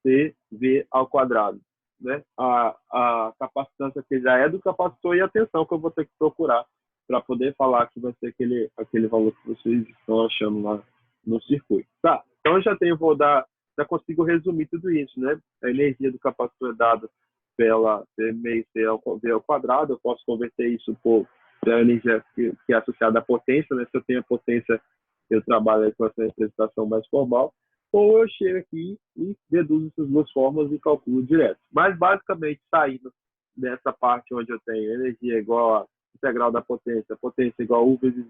CV ao quadrado. Né? A capacitância que já é do capacitor e a tensão que eu vou ter que procurar para poder falar que vai ser aquele valor que vocês estão achando lá no circuito. Tá, então eu já consigo resumir tudo isso, né? A energia do capacitor é dada pela meio V ao quadrado, eu posso converter isso pela energia que é associada à potência, né? Se eu tenho a potência, eu trabalho com essa representação mais formal, ou eu chego aqui e deduzo essas duas formas e calculo direto. Mas, basicamente, saindo dessa parte onde eu tenho energia igual a integral da potência igual a U vezes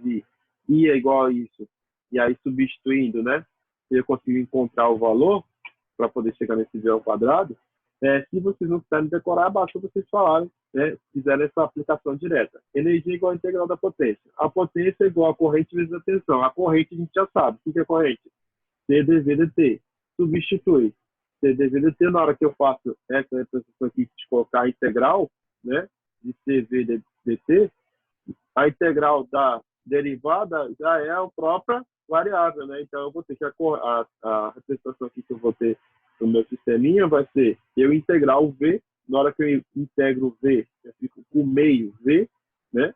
I é igual a isso, e aí substituindo, né, eu consigo encontrar o valor para poder chegar nesse V ao quadrado. Se vocês não quiserem decorar, basta vocês falarem, né, fizerem essa aplicação direta. Energia igual a integral da potência. A potência é igual a corrente vezes a tensão. A corrente a gente já sabe. O que é corrente? C dV dt. Substitui C dV dt na hora que eu faço essa representação aqui de colocar a integral, né, de CV dt, a integral da derivada já é a própria variável, né? Então eu vou ter que a representação aqui que eu vou ter no meu sisteminha vai ser eu integrar o V, na hora que eu integro o V, eu fico com meio V, né?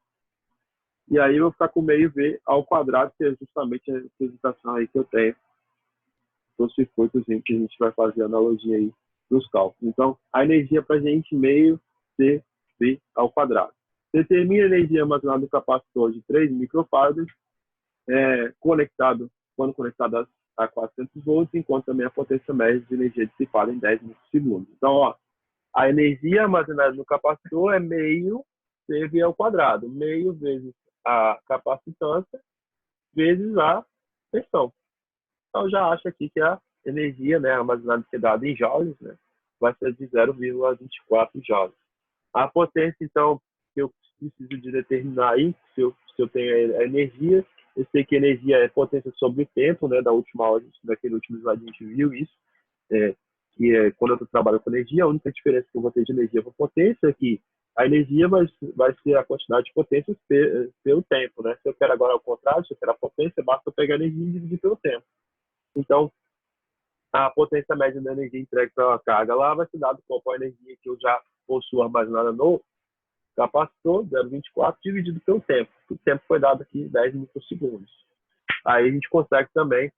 E aí eu vou ficar com meio V ao quadrado, que é justamente a representação aí que eu tenho dos circuitos que a gente vai fazer analogia aí nos cálculos. Então, a energia para a gente, meio CV ao quadrado. Determina a energia armazenada no capacitor de 3 microfarads, quando conectado a 400 volts, enquanto também a potência média de energia dissipada em 10 microsegundos. Então, ó, a energia armazenada no capacitor é meio CV ao quadrado, meio vezes a capacitância vezes a tensão. Então, já acho aqui que a energia, né, armazenada que é dada em joules, né, vai ser de 0,24 joules. A potência, então, que eu preciso de determinar aí, se eu tenho a energia, eu sei que energia é potência sobre tempo, né, daquele último slide a gente viu isso, que é quando eu trabalho com energia, a única diferença que eu vou ter de energia para potência é que a energia vai ser a quantidade de potência pelo tempo, né? Se eu quero agora ao contrário, se eu quero a potência, basta eu pegar a energia e dividir pelo tempo. Então, a potência média da energia entregue pela carga lá vai ser dado com a energia que eu já possuo armazenada no capacitor, 0,24, dividido pelo tempo. O tempo foi dado aqui 10 microsegundos. Aí a gente consegue também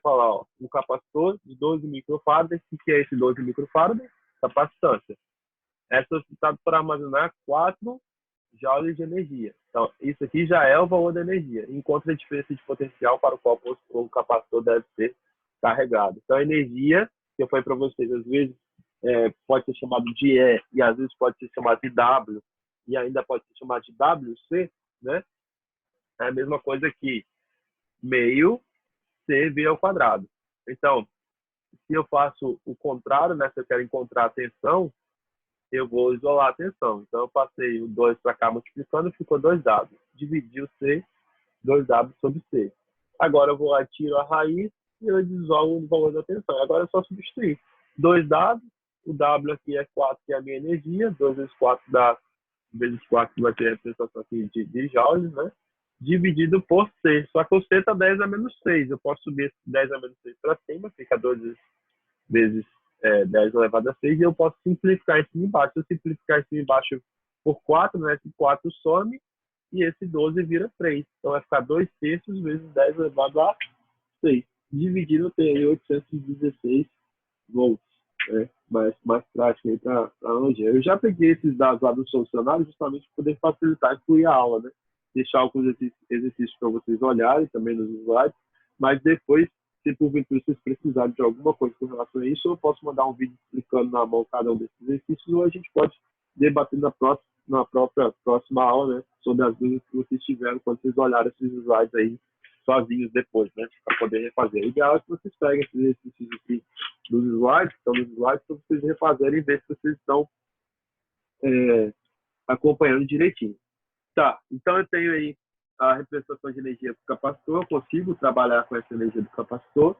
falar, ó, um capacitor de 12 microfarads, o que é esse 12 microfarads? Capacitância. É solicitado para armazenar 4 joules de energia. Então, isso aqui já é o valor da energia. Encontra a diferença de potencial para o qual o capacitor deve ser carregado. Então, a energia, que eu falei para vocês, às vezes pode ser chamado de E, e às vezes pode ser chamado de W, e ainda pode ser chamado de WC, né? É a mesma coisa que meio CV ao quadrado. Então, se eu faço o contrário, né? Se eu quero encontrar a tensão, eu vou isolar a tensão. Então, eu passei o 2 para cá multiplicando, ficou 2W. Dividi o C, 2W sobre C. Agora eu vou lá, tiro a raiz e eu isolo o valor da tensão. Agora é só substituir. 2W, o W aqui é 4, que é a minha energia. 2 vezes 4 dá, vezes 4 vai ter a representação aqui de joules, né? Dividido por C. Só que o C está 10 a menos 6. Eu posso subir esse 10 a menos 6 para cima, fica 2 vezes vezes 10 elevado a 6, e eu posso simplificar em cima e embaixo. Se eu simplificar em cima e embaixo por 4, né, esse 4 some, e esse 12 vira 3. Então vai ficar 2/3 vezes 10 elevado a 6. Dividido, eu tenho aí 816 volts. Né? Mais prático aí para hoje. Eu já peguei esses dados lá do solucionário justamente para poder facilitar e fluir a aula, né? Deixar alguns exercícios para vocês olharem também nos slides, mas depois, se porventura vocês precisarem de alguma coisa com relação a isso, eu posso mandar um vídeo explicando na mão cada um desses exercícios, ou a gente pode debater na própria próxima aula, né? Sobre as dúvidas que vocês tiveram quando vocês olharem esses slides aí sozinhos depois, né? Para poder refazer. O ideal é que vocês peguem esses exercícios aqui dos slides, que estão nos slides, para vocês refazerem e ver se vocês estão acompanhando direitinho. Tá, então eu tenho aí a representação de energia do capacitor, eu consigo trabalhar com essa energia do capacitor,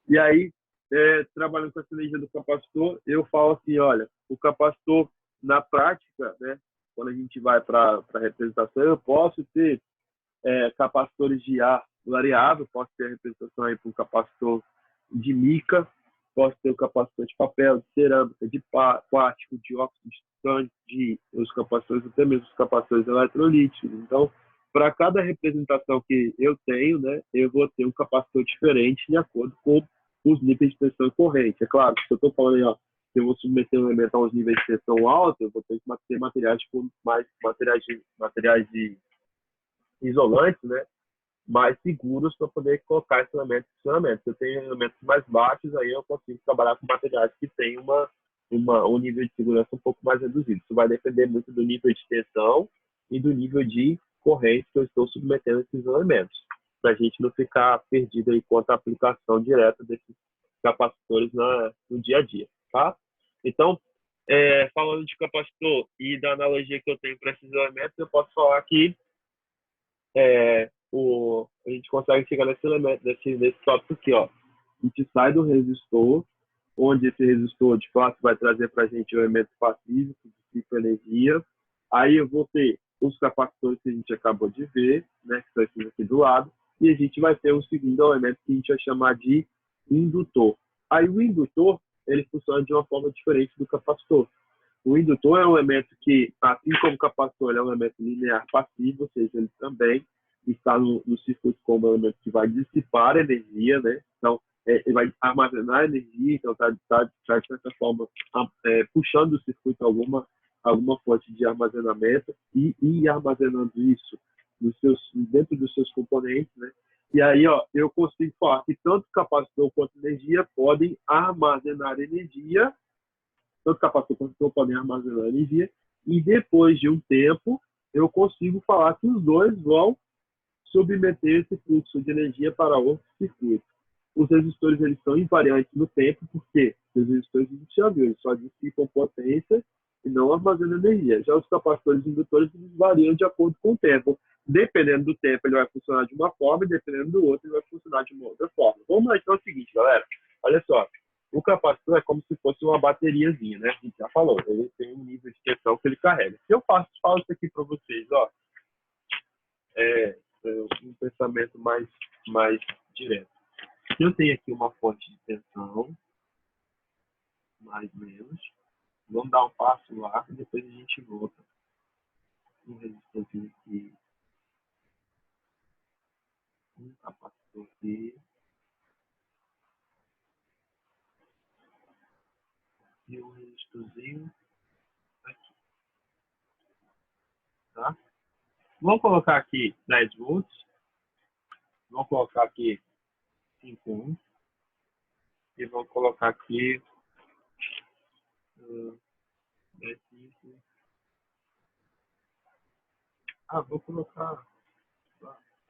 e aí, trabalhando com essa energia do capacitor, eu falo assim, olha, o capacitor, na prática, né, quando a gente vai para a representação, eu posso ter capacitores de ar variável, posso ter a representação aí para um capacitor de mica, posso ter o capacitor de papel, de cerâmica, de plástico, de óxido de titânio, os capacitores, até mesmo os capacitores eletrolíticos. Então, para cada representação que eu tenho, né, eu vou ter um capacitor diferente de acordo com os níveis de tensão e corrente. É claro, se eu estou falando aí, ó, se eu vou submeter um elemento a uns níveis de tensão altos, eu vou ter que ter materiais de isolantes, né, mais seguros para poder colocar esse elemento em funcionamento. Se eu tenho elementos mais baixos, aí eu consigo trabalhar com materiais que têm um nível de segurança um pouco mais reduzido. Isso vai depender muito do nível de tensão e do nível de corrente que eu estou submetendo esses elementos, para a gente não ficar perdido aí quanto à aplicação direta desses capacitores no dia a dia, tá? Então, falando de capacitor e da analogia que eu tenho para esses elementos, eu posso falar que a gente consegue chegar nesse elemento, nesse tópico aqui, ó. A gente sai do resistor, onde esse resistor de fato vai trazer para a gente o elemento passivo, que dissipa energia. Aí eu vou ter os capacitores que a gente acabou de ver, né, que estão esses aqui do lado, e a gente vai ter um segundo elemento que a gente vai chamar de indutor. Aí o indutor, ele funciona de uma forma diferente do capacitor. O indutor é um elemento que, assim como o capacitor, ele é um elemento linear passivo, ou seja, ele também está no circuito como um elemento que vai dissipar energia, né? Então, ele vai armazenar energia, então está de certa forma puxando do circuito alguma fonte de armazenamento e armazenando isso dentro dos seus componentes, né? E aí, ó, eu consigo falar que tanto capacitor quanto energia podem armazenar energia, tanto capacitor quanto capacitor podem armazenar energia, e depois de um tempo, eu consigo falar que os dois vão submeter esse fluxo de energia para outro circuito. Os resistores, eles são invariantes no tempo, porque os resistores, a gente já viu, eles só dissipam potência e não armazenam energia. Já os capacitores e indutores, eles variam de acordo com o tempo. Dependendo do tempo, ele vai funcionar de uma forma, e dependendo do outro, ele vai funcionar de uma outra forma. Vamos lá, então, é o seguinte, galera. Olha só. O capacitor é como se fosse uma bateriazinha, né? A gente já falou. Ele tem um nível de tensão que ele carrega. Se eu falo isso aqui para vocês, ó. Um pensamento mais direto. Eu tenho aqui uma fonte de tensão, mais ou menos. Vamos dar um passo lá e depois a gente volta. Um resistor aqui. Um capacitor aqui. E um resistorzinho aqui. Tá? Vamos colocar aqui 10 volts. Vamos colocar aqui 5 ohms. E vamos colocar aqui 10, 5. Vou colocar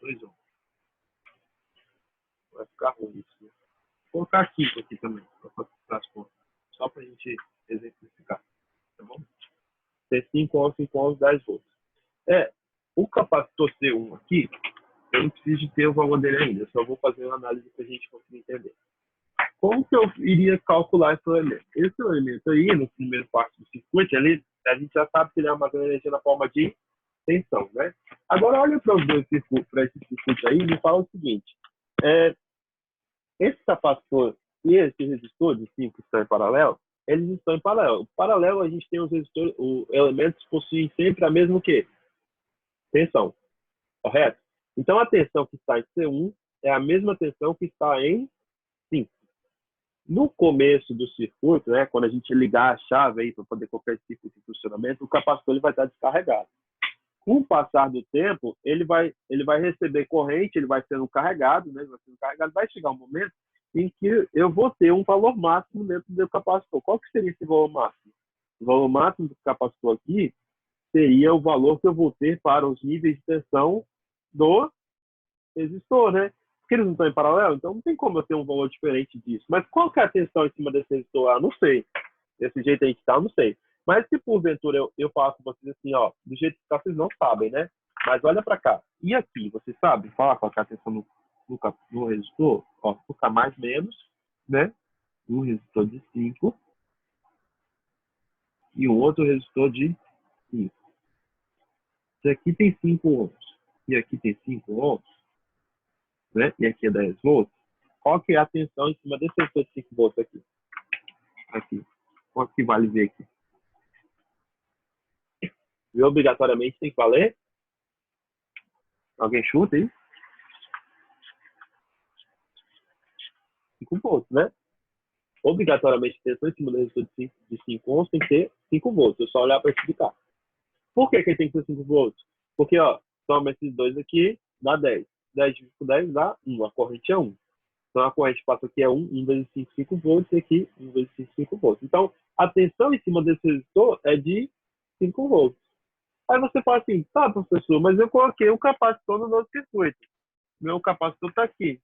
2 ohms. Vai ficar ruim isso, né? Vou colocar 5 aqui também, para facilitar as contas. Só para a gente exemplificar. Tá bom? Tem 5 ohms, 10 volts. O capacitor C1 aqui, eu não preciso ter o valor dele ainda. Eu só vou fazer uma análise para a gente conseguir entender. Como que eu iria calcular esse elemento? Esse elemento aí, no primeiro parte do circuito, a gente já sabe que ele armazena energia na forma de tensão, né? Agora, olha para esse circuito aí e me fala o seguinte. Esse capacitor e esse resistor de 5 que estão em paralelo, eles estão em paralelo. Paralelo, a gente tem os resistores, os elementos possuem sempre a mesma o quê? Tensão, correto? Então, a tensão que está em C1 é a mesma tensão que está em 5. No começo do circuito, né, quando a gente ligar a chave aí para poder colocar esse circuito em funcionamento, o capacitor ele vai estar descarregado. Com o passar do tempo, ele vai receber corrente, ele vai sendo carregado, né, vai chegar um momento em que eu vou ter um valor máximo dentro do capacitor. Qual que seria esse valor máximo? O valor máximo do capacitor aqui seria o valor que eu vou ter para os níveis de tensão do resistor, né? Porque eles não estão em paralelo, então não tem como eu ter um valor diferente disso. Mas qual que é a tensão em cima desse resistor? Ah, não sei. Desse jeito aí que tá, não sei. Mas se porventura eu falar com vocês assim, ó, do jeito que tá, vocês não sabem, né? Mas olha para cá. E aqui, vocês sabem falar qual que é a tensão no resistor? Ó, ficar mais menos, né? Um resistor de 5 e um outro resistor de 5. Se aqui tem 5 ohms e aqui tem 5 ohms, né? E aqui é 10 volts, qual que é a tensão em cima desse resistor de 5 volts aqui? Aqui. Qual que vale ver aqui? E obrigatoriamente tem que valer? Alguém chuta aí? 5 volts, né? Obrigatoriamente a tensão em cima do resistor de 5 ohms tem que ter 5 volts. Eu só olhar para explicar. Por que tem que ter 5 volts? Porque, ó, soma esses dois aqui, dá 10. 10 dividido por 10 dá 1. A corrente é 1. Então, a corrente passa aqui é 1 vezes 5, 5 volts, e aqui 1 vezes 5, 5 volts. Então, a tensão em cima desse resistor é de 5 volts. Aí você fala assim, tá, professor, mas eu coloquei o capacitor no nosso circuito. Meu capacitor está aqui.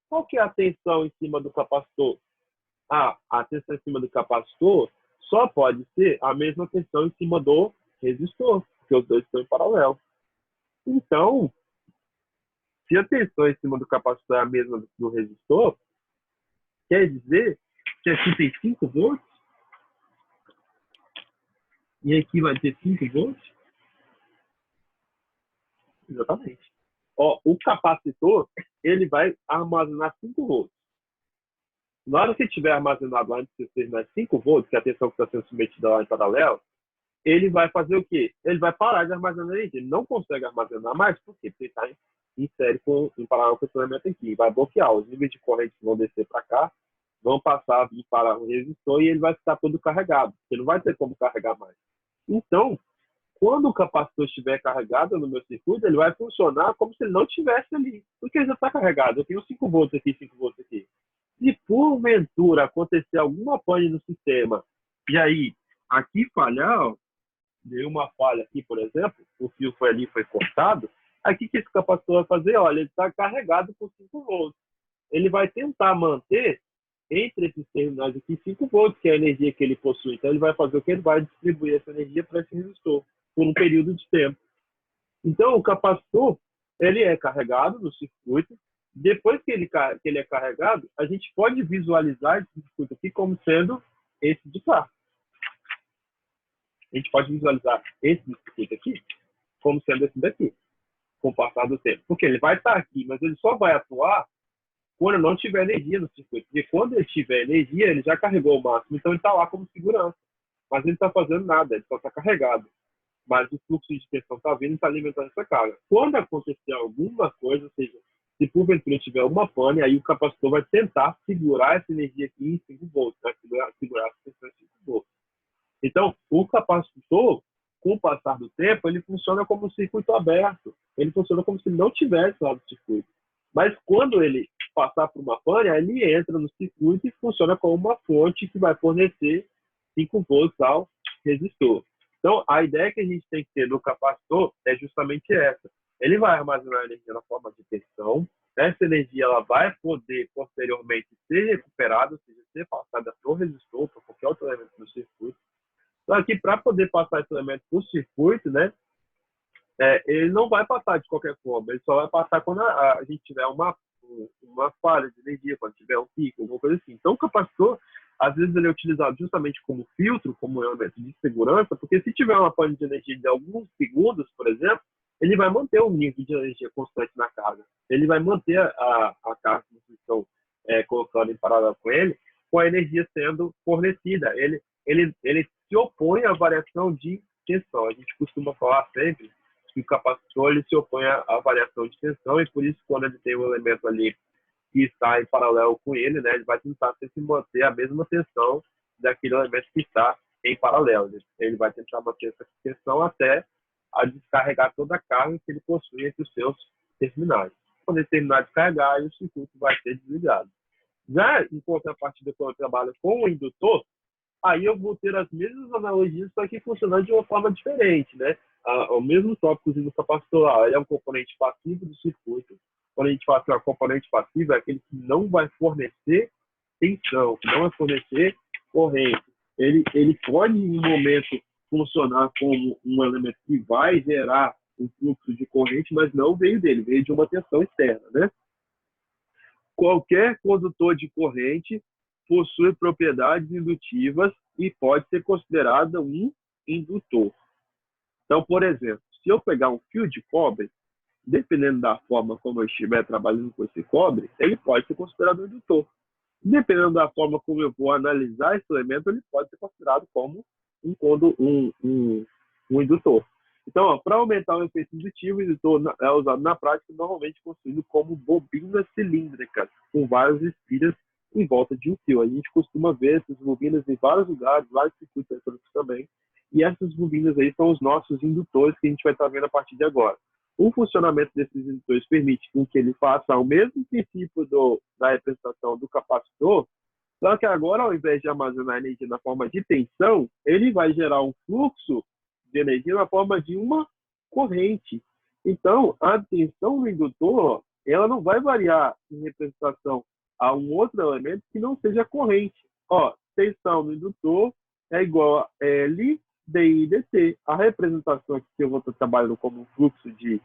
Qual que é a tensão em cima do capacitor? Ah, a tensão em cima do capacitor só pode ser a mesma tensão em cima do resistor, porque os dois estão em paralelo. Então, se a tensão em cima do capacitor é a mesma do resistor, quer dizer que aqui tem 5 volts e aqui vai ter 5 volts? Exatamente. Ó, o capacitor, ele vai armazenar 5 volts. Na hora que tiver armazenado lá entre os 5 volts, que é a tensão que está sendo submetida lá em paralelo, ele vai fazer o quê? Ele vai parar de armazenar energia. Ele não consegue armazenar mais, por quê? Porque ele está em série em paralelo com esse elemento aqui. Vai bloquear. Os níveis de corrente que vão descer para cá, vão passar a vir para o resistor e ele vai ficar todo carregado. Ele não vai ter como carregar mais. Então, quando o capacitor estiver carregado no meu circuito, ele vai funcionar como se ele não estivesse ali. Porque ele já está carregado. Eu tenho 5 volts aqui, 5 volts aqui. Se porventura acontecer alguma pane no sistema, e aí aqui falhar, ó, deu uma falha aqui, por exemplo, o fio foi ali, foi cortado, aqui que esse capacitor vai fazer? Olha, ele está carregado por 5 volts. Ele vai tentar manter entre esses terminais aqui 5 volts, que é a energia que ele possui. Então ele vai fazer o que? Ele vai distribuir essa energia para esse resistor por um período de tempo. Então o capacitor, ele é carregado no circuito. Depois que ele é carregado, a gente pode visualizar esse circuito aqui como sendo esse de cá. A gente pode visualizar esse circuito aqui como sendo esse daqui, com o passar do tempo. Porque ele vai estar aqui, mas ele só vai atuar quando não tiver energia no circuito. Porque quando ele tiver energia, ele já carregou o máximo, então ele está lá como segurança. Mas ele não está fazendo nada, ele só está carregado. Mas o fluxo de tensão está vindo e está alimentando essa carga. Quando acontecer alguma coisa, ou seja, se porventura tiver uma pane, aí o capacitor vai tentar segurar essa energia aqui em 5 volts, vai segurar essa tensão em 5 volts. Então, o capacitor, com o passar do tempo, ele funciona como um circuito aberto. Ele funciona como se ele não tivesse lá no circuito. Mas quando ele passar por uma pane, ele entra no circuito e funciona como uma fonte que vai fornecer 5 volts ao resistor. Então, a ideia que a gente tem que ter no capacitor é justamente essa. Ele vai armazenar energia na forma de tensão. Essa energia ela vai poder, posteriormente, ser recuperada, ou seja, ser passada para o resistor, para qualquer outro elemento do circuito. Então, aqui, para poder passar esse elemento para o circuito, né, ele não vai passar de qualquer forma. Ele só vai passar quando a gente tiver uma falha de energia, quando tiver um pico, alguma coisa assim. Então, o capacitor, às vezes, ele é utilizado justamente como filtro, como elemento de segurança, porque se tiver uma falha de energia de alguns segundos, por exemplo, ele vai manter o nível de energia constante na carga. Ele vai manter a carga em função colocando em paralelo com ele, com a energia sendo fornecida. Ele se opõe à variação de tensão. A gente costuma falar sempre que o capacitor ele se opõe à variação de tensão e por isso quando ele tem um elemento ali que está em paralelo com ele, né, ele vai tentar sempre manter a mesma tensão daquele elemento que está em paralelo. Ele vai tentar manter essa tensão até a descarregar toda a carga que ele possui entre os seus terminais. Quando ele terminar de carregar, o circuito vai ser desligado. Já em contrapartida, quando eu trabalho com o indutor, aí eu vou ter as mesmas analogias, só que funcionando de uma forma diferente, né? O mesmo tópico do capacitor, ele é um componente passivo do circuito. Quando a gente fala que é um componente passivo, é aquele que não vai fornecer tensão, que não vai fornecer corrente. Ele pode, em um momento, funcionar como um elemento que vai gerar um fluxo de corrente, mas não veio dele, veio de uma tensão externa, né? Qualquer condutor de corrente possui propriedades indutivas e pode ser considerado um indutor. Então, por exemplo, se eu pegar um fio de cobre, dependendo da forma como eu estiver trabalhando com esse cobre, ele pode ser considerado um indutor. Dependendo da forma como eu vou analisar esse elemento, ele pode ser considerado como um indutor. Então, para aumentar o efeito indutivo, o indutor é usado na prática, normalmente construído como bobinas cilíndricas, com várias espiras em volta de um fio. A gente costuma ver essas bobinas em vários lugares, vários circuitos eletrônicos também, e essas bobinas aí são os nossos indutores que a gente vai estar vendo a partir de agora. O funcionamento desses indutores permite que ele faça o mesmo princípio da representação do capacitor, só que agora, ao invés de armazenar energia na forma de tensão, ele vai gerar um fluxo de energia na forma de uma corrente. Então, a tensão do indutor, ela não vai variar em representação a um outro elemento que não seja corrente. Tensão do indutor é igual a L dI dt. A representação aqui que eu vou estar trabalhando como fluxo de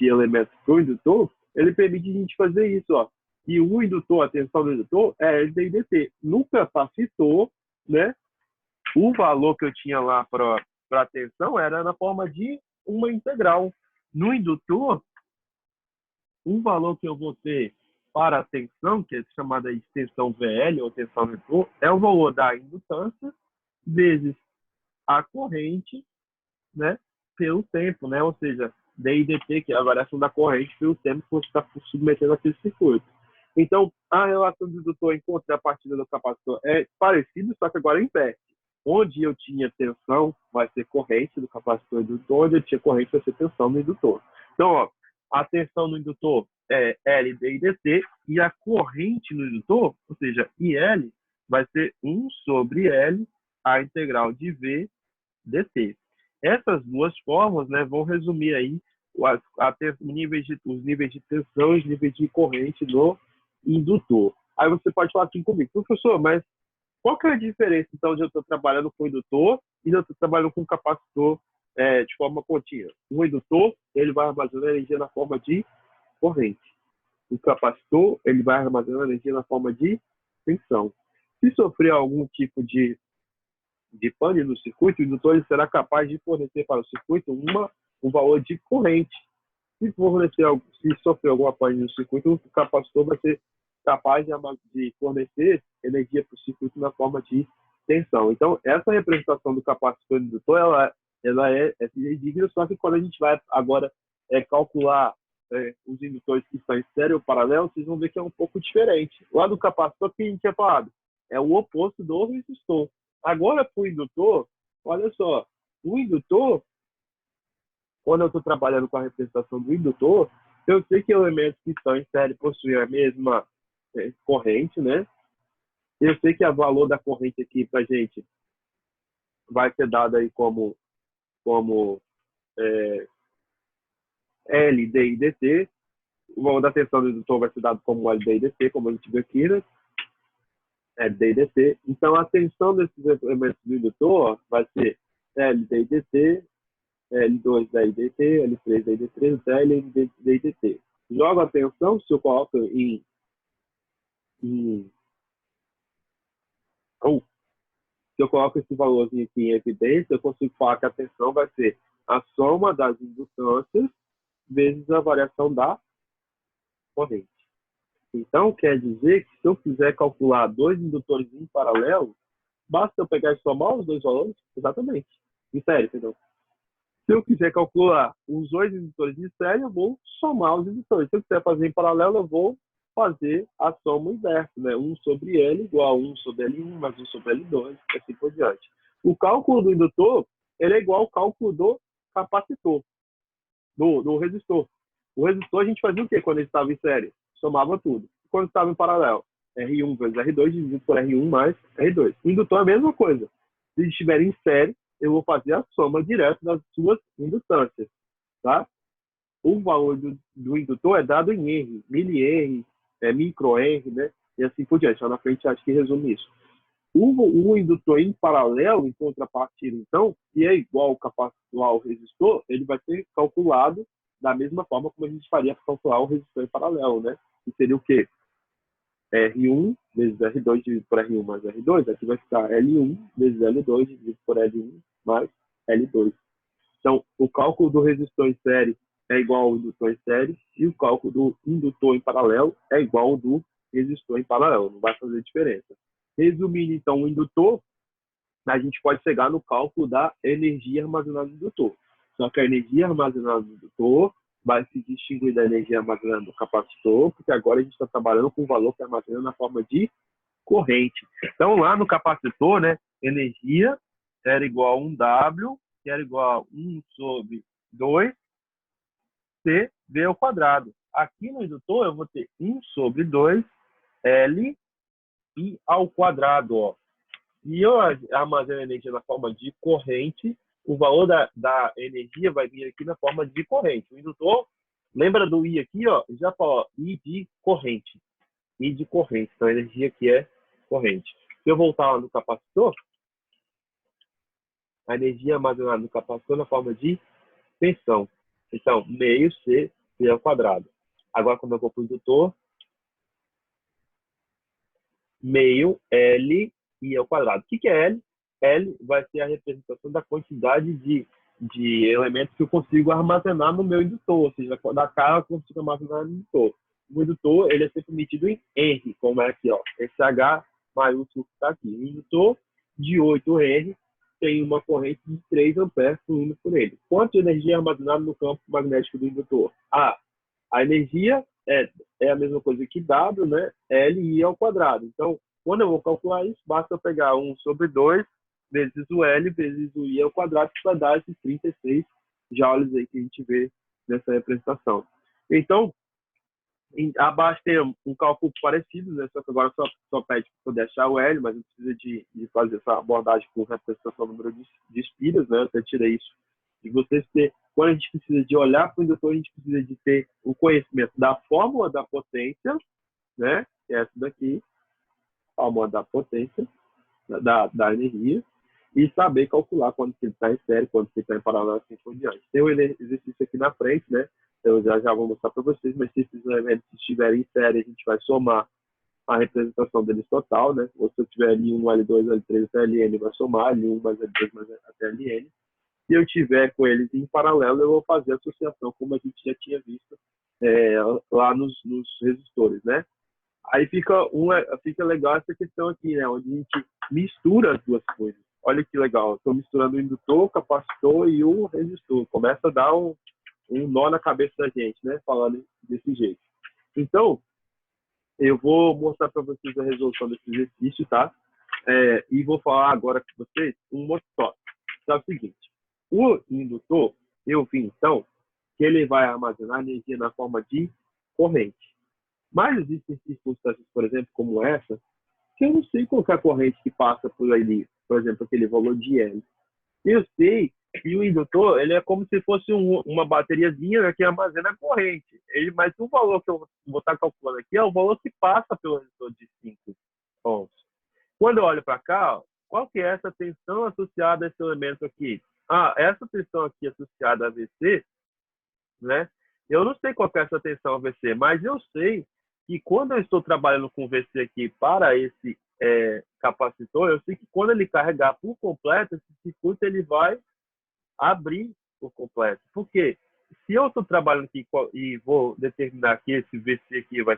elementos para o indutor, ele permite a gente fazer isso, E o indutor, a tensão do indutor é L dI dt. No capacitor, né, o valor que eu tinha lá para a tensão era na forma de uma integral. No indutor, o valor que eu vou ter para a tensão, que é chamada de tensão VL, ou tensão do indutor, é o valor da indutância vezes a corrente, né, pelo tempo, né? Ou seja, dI dt, que é a variação da corrente pelo tempo que você está submetendo aquele circuito. Então, a relação do indutor em contrapartida do capacitor é parecida, só que agora inverte. Onde eu tinha tensão, vai ser corrente do capacitor do indutor, onde eu tinha corrente, vai ser tensão do indutor. Então, a tensão no indutor é L dI dt, e a corrente no indutor, ou seja, IL, vai ser 1 sobre L, a integral de V dt. Essas duas formas, né, vão resumir aí os níveis de tensão e os níveis de corrente no indutor. Aí você pode falar assim comigo, professor, mas qual que é a diferença, então, de eu estou trabalhando com indutor e de eu estou trabalhando com capacitor de forma contínua? O indutor, ele vai armazenar energia na forma de corrente. O capacitor, ele vai armazenar energia na forma de tensão. Se sofrer algum tipo de pane no circuito, o indutor ele será capaz de fornecer para o circuito um valor de corrente. Se sofrer alguma pane no circuito, o capacitor vai ser capaz de fornecer energia para o circuito na forma de tensão. Então, essa representação do capacitor e do indutor, ela é digna, só que quando a gente vai agora calcular os indutores que estão em série ou paralelo, vocês vão ver que é um pouco diferente. Lá do capacitor, que a gente tinha falado, é o oposto do resistor. Agora, para o indutor, olha só, o indutor, quando eu estou trabalhando com a representação do indutor, eu sei que elementos que estão em série possuem a mesma corrente, né? Eu sei que o valor da corrente aqui para a gente vai ser dado aí como L dI dt. O valor da tensão do indutor vai ser dado como L dI dt, como a gente viu aqui, né? L dI dt. Então, a tensão desses elementos do indutor vai ser L dI dt, L2 dI dt, L3 dI dt, L dI dt. Jogo a tensão, se eu coloco se eu coloco esse valorzinho aqui em evidência, eu consigo falar que a tensão vai ser a soma das indutâncias vezes a variação da corrente. Então, quer dizer que se eu quiser calcular dois indutores em paralelo, basta eu pegar e somar os dois valores? Exatamente. Em série, perdão. Se eu quiser calcular os dois indutores em série, eu vou somar os indutores. Se eu quiser fazer em paralelo, eu vou fazer a soma inversa, né? 1 sobre L igual a 1 sobre L1 mais 1 sobre L2, e assim por diante. O cálculo do indutor, ele é igual ao cálculo do capacitor, do resistor. O resistor, a gente fazia o quê quando ele estava em série? Somava tudo. Quando estava em paralelo, R1 vezes R2 dividido por R1 mais R2. O indutor é a mesma coisa. Se estiver em série, eu vou fazer a soma direta das suas indutâncias, tá? O valor do indutor é dado em R, mili-R, micro-R, né? E assim por diante. Lá na frente, acho que resume isso. O indutor em paralelo, em contrapartida, então, se é igual ao capacitor ao resistor, ele vai ser calculado da mesma forma como a gente faria para calcular o resistor em paralelo, né? Que seria o quê? R1 vezes R2 dividido por R1 mais R2, aqui vai ficar L1 vezes L2 dividido por L1 mais L2. Então, o cálculo do resistor em série é igual ao indutor em série e o cálculo do indutor em paralelo é igual ao do resistor em paralelo, não vai fazer diferença. Resumindo, então, o indutor, a gente pode chegar no cálculo da energia armazenada no indutor. Só que a energia armazenada no indutor vai se distinguir da energia armazenada no capacitor, porque agora a gente está trabalhando com o valor que é armazenado na forma de corrente. Então, lá no capacitor, né, energia era igual a 1W, que era igual a 1 sobre 2 CV ao quadrado. Aqui no indutor, eu vou ter 1 sobre 2 L I ao quadrado, ó. E eu armazeno energia na forma de corrente, o valor da energia vai vir aqui na forma de corrente. O indutor, lembra do I aqui, ó? Já falou, I de corrente. I de corrente. Então, a energia aqui é corrente. Se eu voltar lá no capacitor, a energia armazenada no capacitor na forma de tensão. Então, meio C, V ao quadrado. Agora, quando eu vou para o indutor, meio L I ao quadrado. O que é L? L vai ser a representação da quantidade de elementos que eu consigo armazenar no meu indutor, ou seja, da carga que eu consigo armazenar no indutor. O indutor, ele é sempre medido em R, como é aqui, ó, esse H maiúsculo que está aqui. O indutor de 8 R tem uma corrente de 3 amperes fluindo por ele. Quanto de energia é armazenada no campo magnético do indutor? A energia é a mesma coisa que W, né? L I ao quadrado. Então, quando eu vou calcular isso, basta eu pegar 1 sobre 2 vezes o L vezes o I ao quadrado, que vai dar esses 36 joules aí que a gente vê nessa representação. Então, abaixo tem um cálculo parecido, né? Só que agora só pede para poder achar o L, mas não precisa de fazer essa abordagem com representação do número de espiras, né? Eu até tirei isso de vocês ter. Quando a gente precisa de olhar para o indutor, a gente precisa de ter o conhecimento da fórmula da potência, né? Que é essa daqui, fórmula da potência, da energia, e saber calcular quando ele está em série, quando ele está em paralelo, assim por diante. Tem um exercício aqui na frente, né? Eu já vou mostrar para vocês, mas se esses elementos estiverem em série, a gente vai somar a representação deles total, né? Ou se eu tiver L1, L2, L3 até LN, vai somar L1 mais L2 mais até LN. Se eu tiver com eles em paralelo, eu vou fazer a associação, como a gente já tinha visto lá nos resistores, né? Aí fica legal essa questão aqui, né? Onde a gente mistura as duas coisas. Olha que legal, estou misturando o indutor, o capacitor e o resistor. Começa a dar um nó na cabeça da gente, né? Falando desse jeito. Então, eu vou mostrar para vocês a resolução desse exercício, tá? E vou falar agora com vocês um outro tópico. É o seguinte, o indutor, eu vi então que ele vai armazenar energia na forma de corrente. Mas existem circunstâncias, por exemplo, como essa, que eu não sei qual é a corrente que passa por ali, por exemplo, aquele valor de L. Eu sei que o indutor, ele é como se fosse uma bateriazinha, né, que armazena a corrente. Mas o valor que eu vou estar calculando aqui é o valor que passa pelo resistor de 5 ohms. Quando eu olho para cá, ó, qual que é essa tensão associada a esse elemento aqui? Essa tensão aqui associada a VC, né? Eu não sei qual que é essa tensão VC, mas eu sei que quando eu estou trabalhando com VC aqui para esse capacitor, eu sei que quando ele carregar por completo, esse circuito ele vai abrir por completo. Por quê? se eu estou trabalhando aqui e vou determinar que esse VC aqui vai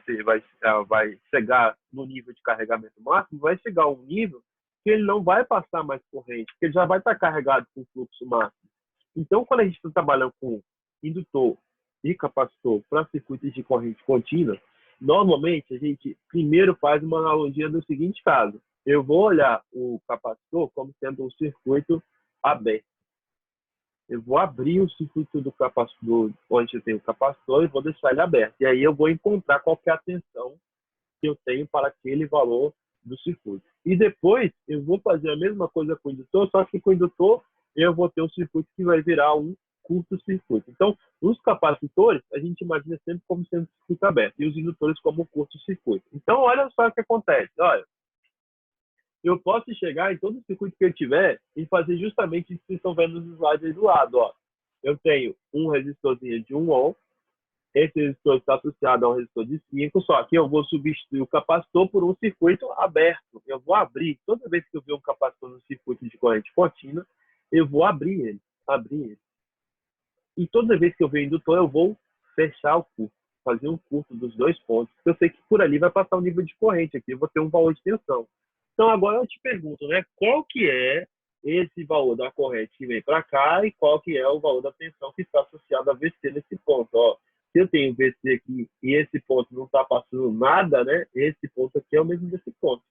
chegar no nível de carregamento máximo, vai chegar a um nível que ele não vai passar mais corrente, porque ele já vai estar carregado com fluxo máximo. Então, quando a gente está trabalhando com indutor e capacitor para circuitos de corrente contínua, normalmente a gente primeiro faz uma analogia do seguinte caso. Eu vou olhar o capacitor como sendo um circuito aberto. Eu vou abrir o circuito do capacitor, onde eu tenho o capacitor, e vou deixar ele aberto. E aí eu vou encontrar qual que é a tensão que eu tenho para aquele valor do circuito. E depois eu vou fazer a mesma coisa com o indutor, só que com o indutor eu vou ter um circuito que vai virar um curto-circuito. Então, os capacitores, a gente imagina sempre como sendo circuito aberto, e os indutores como curto-circuito. Então, olha só o que acontece. Olha, eu posso chegar em todo o circuito que eu tiver e fazer justamente isso que vocês estão vendo nos slides aí do lado. Ó. Eu tenho um resistorzinho de 1 ohm, esse resistor está associado a um resistor de 5, só que eu vou substituir o capacitor por um circuito aberto. Eu vou abrir, toda vez que eu ver um capacitor no circuito de corrente contínua, eu vou abrir ele. E toda vez que eu ver o indutor, eu vou fechar o curto, fazer um curto dos dois pontos, porque eu sei que por ali vai passar um nível de corrente aqui, eu vou ter um valor de tensão. Então, agora eu te pergunto, né? Qual que é esse valor da corrente que vem para cá e qual que é o valor da tensão que está associado a VC nesse ponto? Ó, se eu tenho VC aqui e esse ponto não está passando nada, né? Esse ponto aqui é o mesmo desse ponto.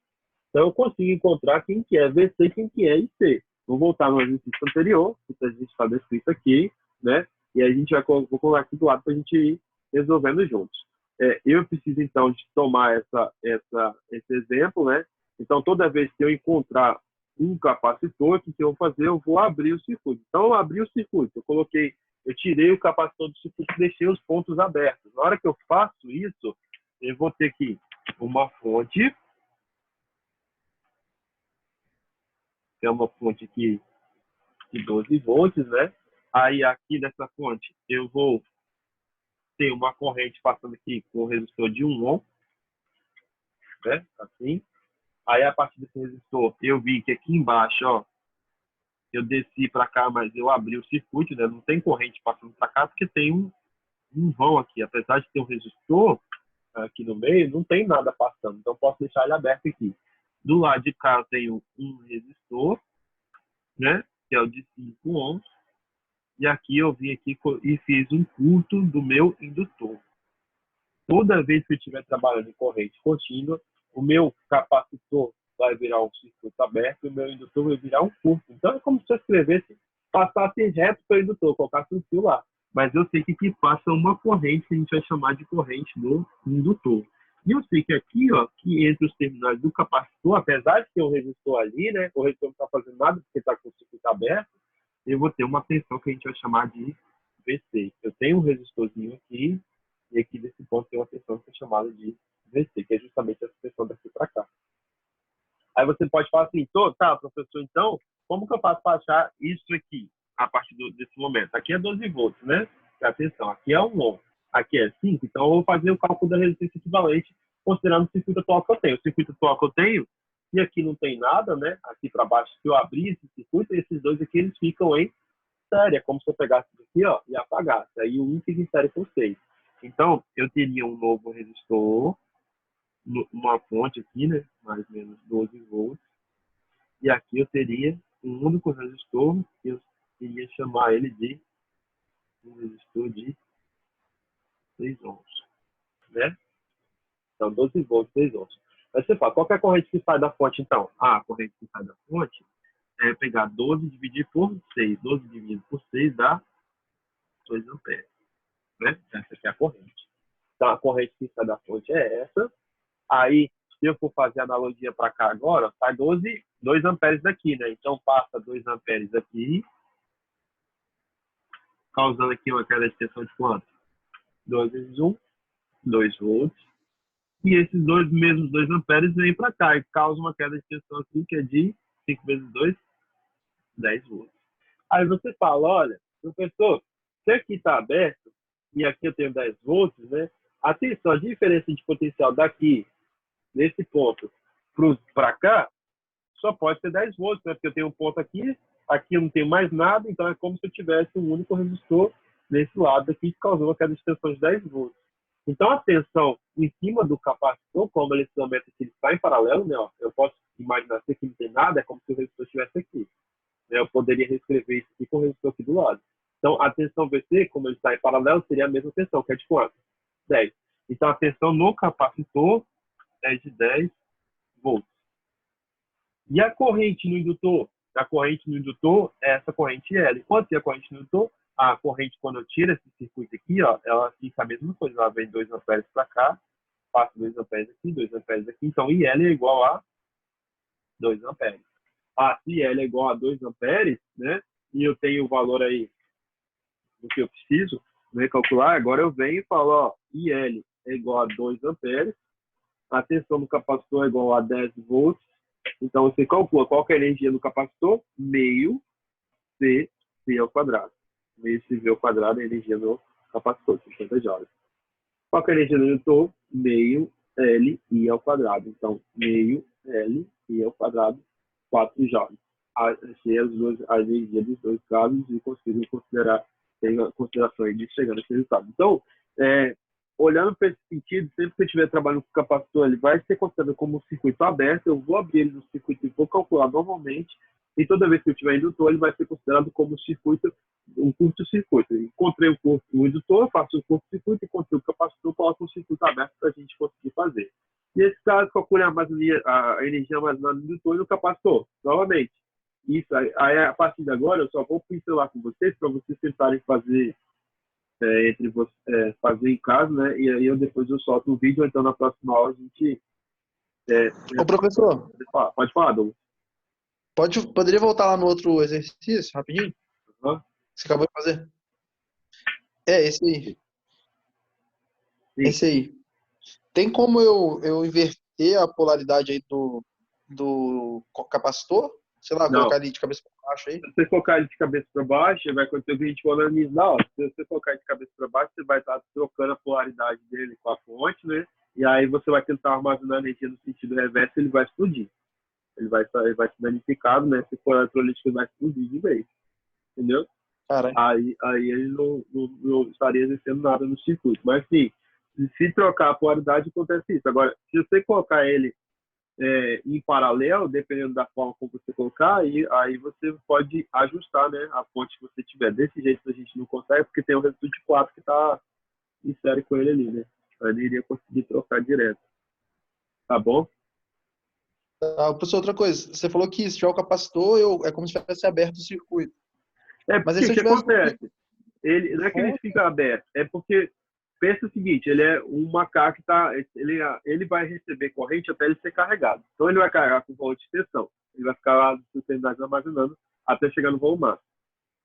Então, eu consigo encontrar quem que é VC e quem que é IC. Vou voltar no exercício anterior, que a gente está descrito aqui, né? E a gente vou colocar aqui do lado para a gente ir resolvendo juntos. Eu preciso, então, de tomar esse exemplo, né? Então, toda vez que eu encontrar um capacitor, o que eu vou fazer? Eu vou abrir o circuito. Então, eu abri o circuito. Eu tirei o capacitor do circuito e deixei os pontos abertos. Na hora que eu faço isso, eu vou ter aqui uma fonte, que é uma fonte aqui de 12 volts, né? Aí, aqui dessa fonte, eu vou ter uma corrente passando aqui com o resistor de 1 ohm, né? Assim. Aí, a partir desse resistor, eu vi que aqui embaixo, ó, eu desci para cá, mas eu abri o circuito, né? Não tem corrente passando para cá, porque tem um vão aqui. Apesar de ter um resistor aqui no meio, não tem nada passando. Então, eu posso deixar ele aberto aqui. Do lado de cá, eu tenho um resistor, né? Que é o de 5 ohms. E aqui eu vim aqui e fiz um curto do meu indutor. Toda vez que eu estiver trabalhando em corrente contínua, o meu capacitor vai virar um circuito aberto e o meu indutor vai virar um curto. Então, é como se eu escrevesse, passasse reto para o indutor, colocasse um fio lá. Mas eu sei que aqui passa uma corrente que a gente vai chamar de corrente do indutor. E eu sei que aqui, ó, que entre os terminais do capacitor, apesar de ter um resistor ali, né, o resistor não está fazendo nada porque está com o circuito aberto, eu vou ter uma tensão que a gente vai chamar de VC. Eu tenho um resistorzinho aqui, e aqui desse ponto tem uma tensão que é chamada de VC, que é justamente essa tensão daqui para cá. Aí você pode falar assim, tá, professor, então, como que eu faço para achar isso aqui, a partir desse momento? Aqui é 12 volts, né? Atenção, aqui é 1 ohm, aqui é 5, então eu vou fazer o cálculo da resistência equivalente, considerando o circuito atual que eu tenho. O circuito atual que eu tenho, e aqui não tem nada, né? Aqui para baixo, se eu abrir esse circuito, esses dois aqui, eles ficam em série. É como se eu pegasse isso aqui, ó, e apagasse. Aí o 1 fica em série com 6. Então, eu teria um novo resistor, uma fonte aqui, né? Mais ou menos 12 volts. E aqui eu teria um único resistor, que eu iria chamar ele de um resistor de 6 ohms, né? Então, 12 volts, 6 ohms. Aí você fala, qual é a corrente que sai da fonte, então? A corrente que sai da fonte é pegar 12 dividido por 6. 12 dividido por 6 dá 2 amperes, né? Essa aqui é a corrente. Então, a corrente que sai da fonte é essa. Aí, se eu for fazer a analogia para cá agora, sai 2 amperes daqui, né? Então, passa 2 amperes aqui, causando aqui uma queda de tensão de quanto? 2 vezes 1, 2 volts. E esses mesmos 2 amperes vêm para cá e causam uma queda de tensão aqui, que é de 5 vezes 2, 10 volts. Aí você fala, olha, professor, se aqui está aberto e aqui eu tenho 10 volts, né? Atenção, a diferença de potencial daqui, nesse ponto, para cá, só pode ser 10 volts, né? Porque eu tenho um ponto aqui, aqui eu não tenho mais nada, então é como se eu tivesse um único resistor nesse lado aqui que causou a queda de tensão de 10 volts. Então, a tensão em cima do capacitor, como ele aqui está em paralelo, né, ó, eu posso imaginar que aqui não tem nada, é como se o resistor estivesse aqui. Né, eu poderia reescrever isso aqui com o resistor aqui do lado. Então, a tensão VC, como ele está em paralelo, seria a mesma tensão, que é de quanto? 10. Então, a tensão no capacitor é de 10 volts. E a corrente no indutor? A corrente no indutor é essa corrente L. Quanto é a corrente no indutor? A corrente, quando eu tiro esse circuito aqui, ó, ela fica a mesma coisa. Ela vem 2 amperes para cá, passa 2 amperes aqui, 2 amperes aqui. Então, IL é igual a 2 amperes. Se IL é igual a 2 amperes, né, e eu tenho o valor aí do que eu preciso, né, calcular, agora eu venho e falo, ó, IL é igual a 2 amperes, a tensão do capacitor é igual a 10 volts, então você calcula qual que é a energia do capacitor, meio C ao quadrado. Meio CV ao quadrado é a energia do capacitor, 60 joules. Qual que é a energia do indutor? Meio L I ao quadrado. Então, meio L I ao quadrado, 4 joules. Achei a energia dos dois casos e consigo considerar, tenho a consideração de chegando a esse resultado. Então, olhando para esse sentido, sempre que eu estiver trabalhando com o capacitor, ele vai ser considerado como um circuito aberto, eu vou abrir ele no circuito e vou calcular normalmente, e toda vez que eu tiver indutor, ele vai ser considerado como um curto-circuito. Encontrei o indutor, faço um curto-circuito, encontrei o capacitor, coloco um circuito aberto para a gente conseguir fazer. Nesse caso, calcule a energia armazenada no indutor e no capacitor. Novamente, isso aí, a partir de agora, eu só vou pincelar com vocês, para vocês tentarem fazer fazer em casa, né? E aí depois eu solto um vídeo, então na próxima aula a gente... Ô, professor, pode falar, Douglas. Poderia voltar lá no outro exercício, rapidinho? Uhum. Você acabou de fazer? Esse aí. Sim. Esse aí. Tem como eu inverter a polaridade aí do capacitor? Sei lá, Não. colocar ele de cabeça para baixo aí? Se você colocar ele de cabeça para baixo, vai acontecer o que a gente falou analisar. Não, se você colocar ele de cabeça para baixo, você vai estar trocando a polaridade dele com a fonte, né? E aí você vai tentar armazenar energia no sentido reverso, ele vai explodir. Ele vai ser danificado, né? Se for eletrolítico, ele vai explodir de vez. Entendeu? Caralho. Aí ele não estaria exercendo nada no circuito. Mas, sim, se trocar a polaridade, acontece isso. Agora, se você colocar ele em paralelo, dependendo da forma como você colocar, aí você pode ajustar, né, a fonte que você tiver. Desse jeito a gente não consegue, porque tem o resistor de 4 que está em série com ele ali, né? Eu não iria conseguir trocar direto. Tá bom? Professor, outra coisa. Você falou que se tiver o capacitor, é como se tivesse aberto o circuito. Mas o que acontece? Não é que ele fica aberto, é porque pensa o seguinte, ele é um macaco que ele vai receber corrente até ele ser carregado. Então ele vai carregar com valor de tensão. Ele vai ficar lá nas extremidades armazenando até chegar no valor máximo.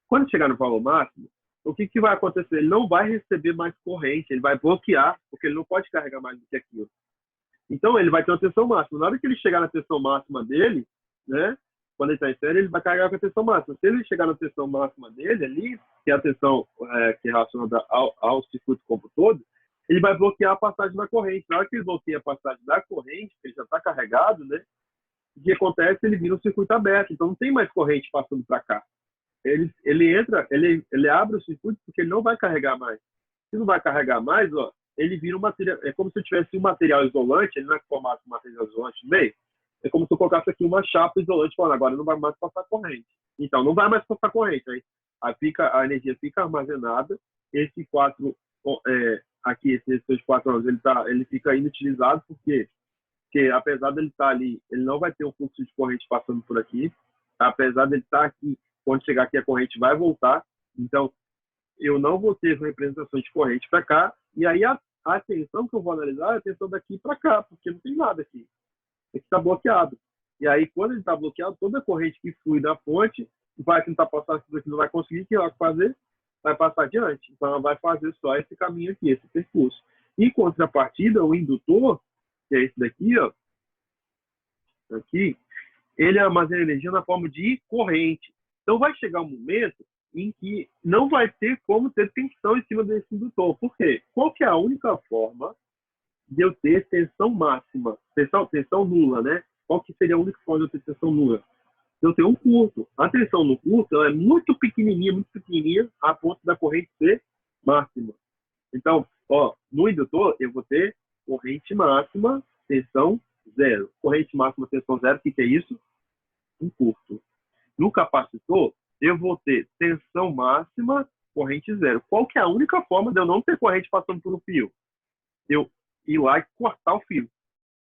Quando chegar no valor máximo, o que vai acontecer? Ele não vai receber mais corrente, ele vai bloquear, porque ele não pode carregar mais do que aquilo. Então ele vai ter uma tensão máxima. Na hora que ele chegar na tensão máxima dele, né? Quando ele está em série, ele vai carregar com a tensão máxima. Se ele chegar na tensão máxima dele ali, que é a tensão que é relacionada ao circuito como todo, ele vai bloquear a passagem da corrente. Na hora que ele bloqueia a passagem da corrente, que ele já está carregado, né? O que acontece? Ele vira um circuito aberto. Então não tem mais corrente passando para cá. Ele abre o circuito porque ele não vai carregar mais. Se não vai carregar mais, ó, ele vira um material. É como se eu tivesse um material isolante, ele não é formado com material isolante no meio. É como se eu colocasse aqui uma chapa isolante falando, agora não vai mais passar corrente. Então, não vai mais passar corrente. Aí a energia fica armazenada. Esse 4, aqui, esse resistor de 4 ohms, ele fica inutilizado, porque apesar dele estar ali, ele não vai ter um fluxo de corrente passando por aqui. Apesar dele estar aqui, quando chegar aqui, a corrente vai voltar. Então, eu não vou ter representação de corrente para cá. E aí, a tensão que eu vou analisar é a tensão daqui para cá, porque não tem nada aqui. Aqui está bloqueado. E aí, quando ele está bloqueado, toda a corrente que flui da fonte vai tentar passar isso daqui, não vai conseguir, o que ela vai fazer? Vai passar adiante. Então, ela vai fazer só esse caminho aqui, esse percurso. Em contrapartida, o indutor, que é esse daqui, ó, aqui, ele armazena energia na forma de corrente. Então, vai chegar um momento em que não vai ter como ter tensão em cima desse indutor. Por quê? Qual que é a única forma de eu ter tensão máxima, tensão nula, né? Qual que seria a única forma de eu ter tensão nula? Eu tenho um curto. A tensão no curto é muito pequenininha, a ponto da corrente ser máxima. Então, ó, no indutor, eu vou ter corrente máxima, tensão zero. Corrente máxima, tensão zero, o que é isso? Um curto. No capacitor, eu vou ter tensão máxima, corrente zero. Qual que é a única forma de eu não ter corrente passando por um fio? Eu ir lá e cortar o fio.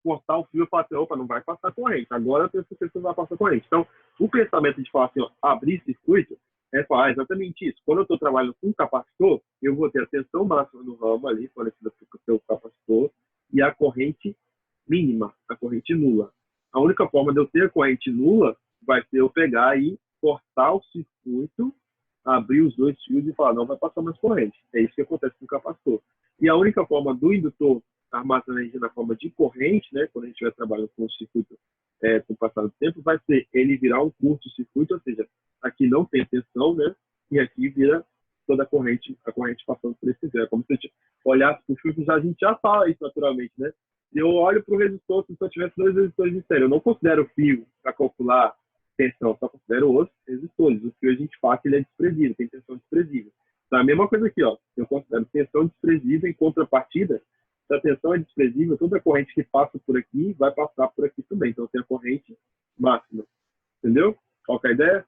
Cortar o fio e falar assim, opa, não vai passar corrente. Agora eu tenho certeza que não vai passar corrente. Então, o pensamento de falar assim, ó, abrir circuito, é falar exatamente isso. Quando eu estou trabalhando com um capacitor, eu vou ter a tensão máxima no ramo ali, fornecida pelo capacitor, e a corrente mínima, a corrente nula. A única forma de eu ter a corrente nula vai ser eu pegar e cortar o circuito, abrir os dois fios e falar, não vai passar mais corrente. É isso que acontece com o capacitor. E a única forma do indutor armazenar energia na forma de corrente, né, quando a gente estiver trabalhando com o circuito com o passar do tempo, vai ser ele virar um curto-circuito, ou seja, aqui não tem tensão, né, e aqui vira toda a corrente passando por esse zero. Como se a gente olhasse para o fio, a gente já fala isso naturalmente, né? Eu olho para o resistor, se eu tivesse dois resistores em série, eu não considero o fio para calcular tensão, só considero os resistores. O fio a gente fala que ele é desprezível, tem tensão desprezível. Então, a mesma coisa aqui, ó. Eu considero tensão desprezível em contrapartida. Se a tensão é desprezível, toda a corrente que passa por aqui vai passar por aqui também. Então, tem a corrente máxima. Entendeu? Qual que é a ideia?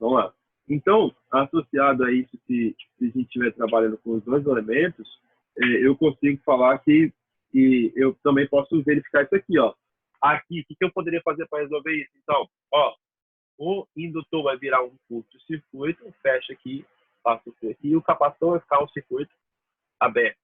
Vamos lá. Então, associado a isso, se a gente estiver trabalhando com os dois elementos, eu consigo falar que eu também posso verificar isso aqui, ó. Aqui, o que eu poderia fazer para resolver isso? Então, ó, o indutor vai virar um curto-circuito, fecha aqui, passa por aqui, e o capacitor vai ficar um circuito aberto.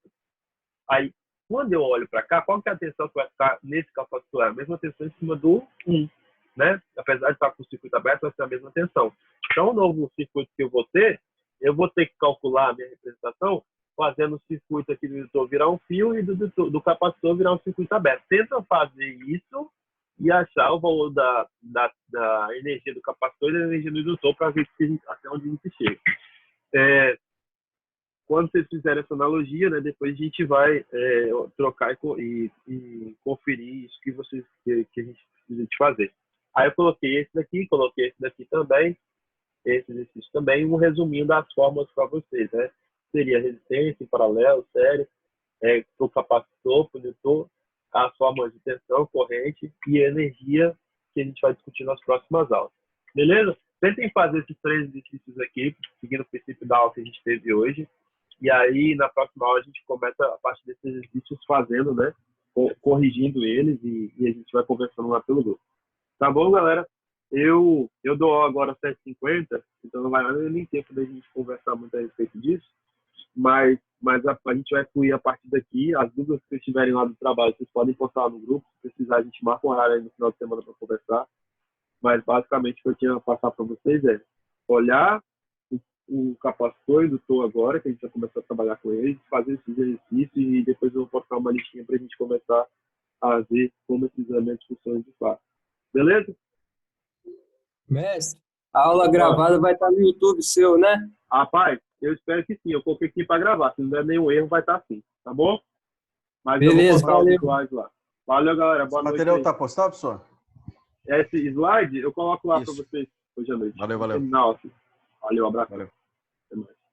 Aí, quando eu olho para cá, qual que é a tensão que vai ficar nesse capacitor? É a mesma tensão em cima do 1, né? Apesar de estar com o circuito aberto, vai ser a mesma tensão. Então, o novo circuito que eu vou ter que calcular a minha representação fazendo o circuito aqui do indutor virar um fio e do capacitor virar um circuito aberto. Tenta fazer isso e achar o valor da energia do capacitor e da energia do indutor para ver até onde a gente chega. Quando vocês fizerem essa analogia, né, depois a gente vai trocar e conferir isso que a gente precisa de fazer. Aí eu coloquei esse daqui também, esse exercício também, um resuminho das fórmulas para vocês, né? Seria resistência, paralelo, série, para o capacitor, para o indutor, as fórmulas de tensão, corrente e energia que a gente vai discutir nas próximas aulas. Beleza? Tentem fazer esses 3 exercícios aqui, seguindo o princípio da aula que a gente teve hoje. E aí, na próxima aula, a gente começa a partir desses exercícios fazendo, né? Corrigindo eles e a gente vai conversando lá pelo grupo. Tá bom, galera? Eu dou agora 7h50, então não vai dar nem tempo da gente conversar muito a respeito disso. Mas a gente vai fluir a partir daqui. As dúvidas que vocês tiverem lá do trabalho, vocês podem postar no grupo. Se precisar, a gente marca um horário aí no final de semana para conversar. Mas, basicamente, o que eu tinha a passar para vocês é olhar o capacitor e o indutor agora, que a gente vai começar a trabalhar com eles, fazer esses exercícios e depois eu vou postar uma listinha para a gente começar a ver como esses elementos funcionam de fato. Beleza? Mestre, a aula gravada vai estar no YouTube seu, né? Rapaz, eu espero que sim. Eu coloquei aqui para gravar. Se não der nenhum erro, vai estar assim. Tá bom? Mas beleza, eu vou postar valeu. os slides lá. Valeu, galera. Boa Esse noite. O material está postado, professor? Esse slide eu coloco lá para Isso. vocês hoje à noite. Valeu, valeu. Não, valeu, abraço. Valeu. Até mais.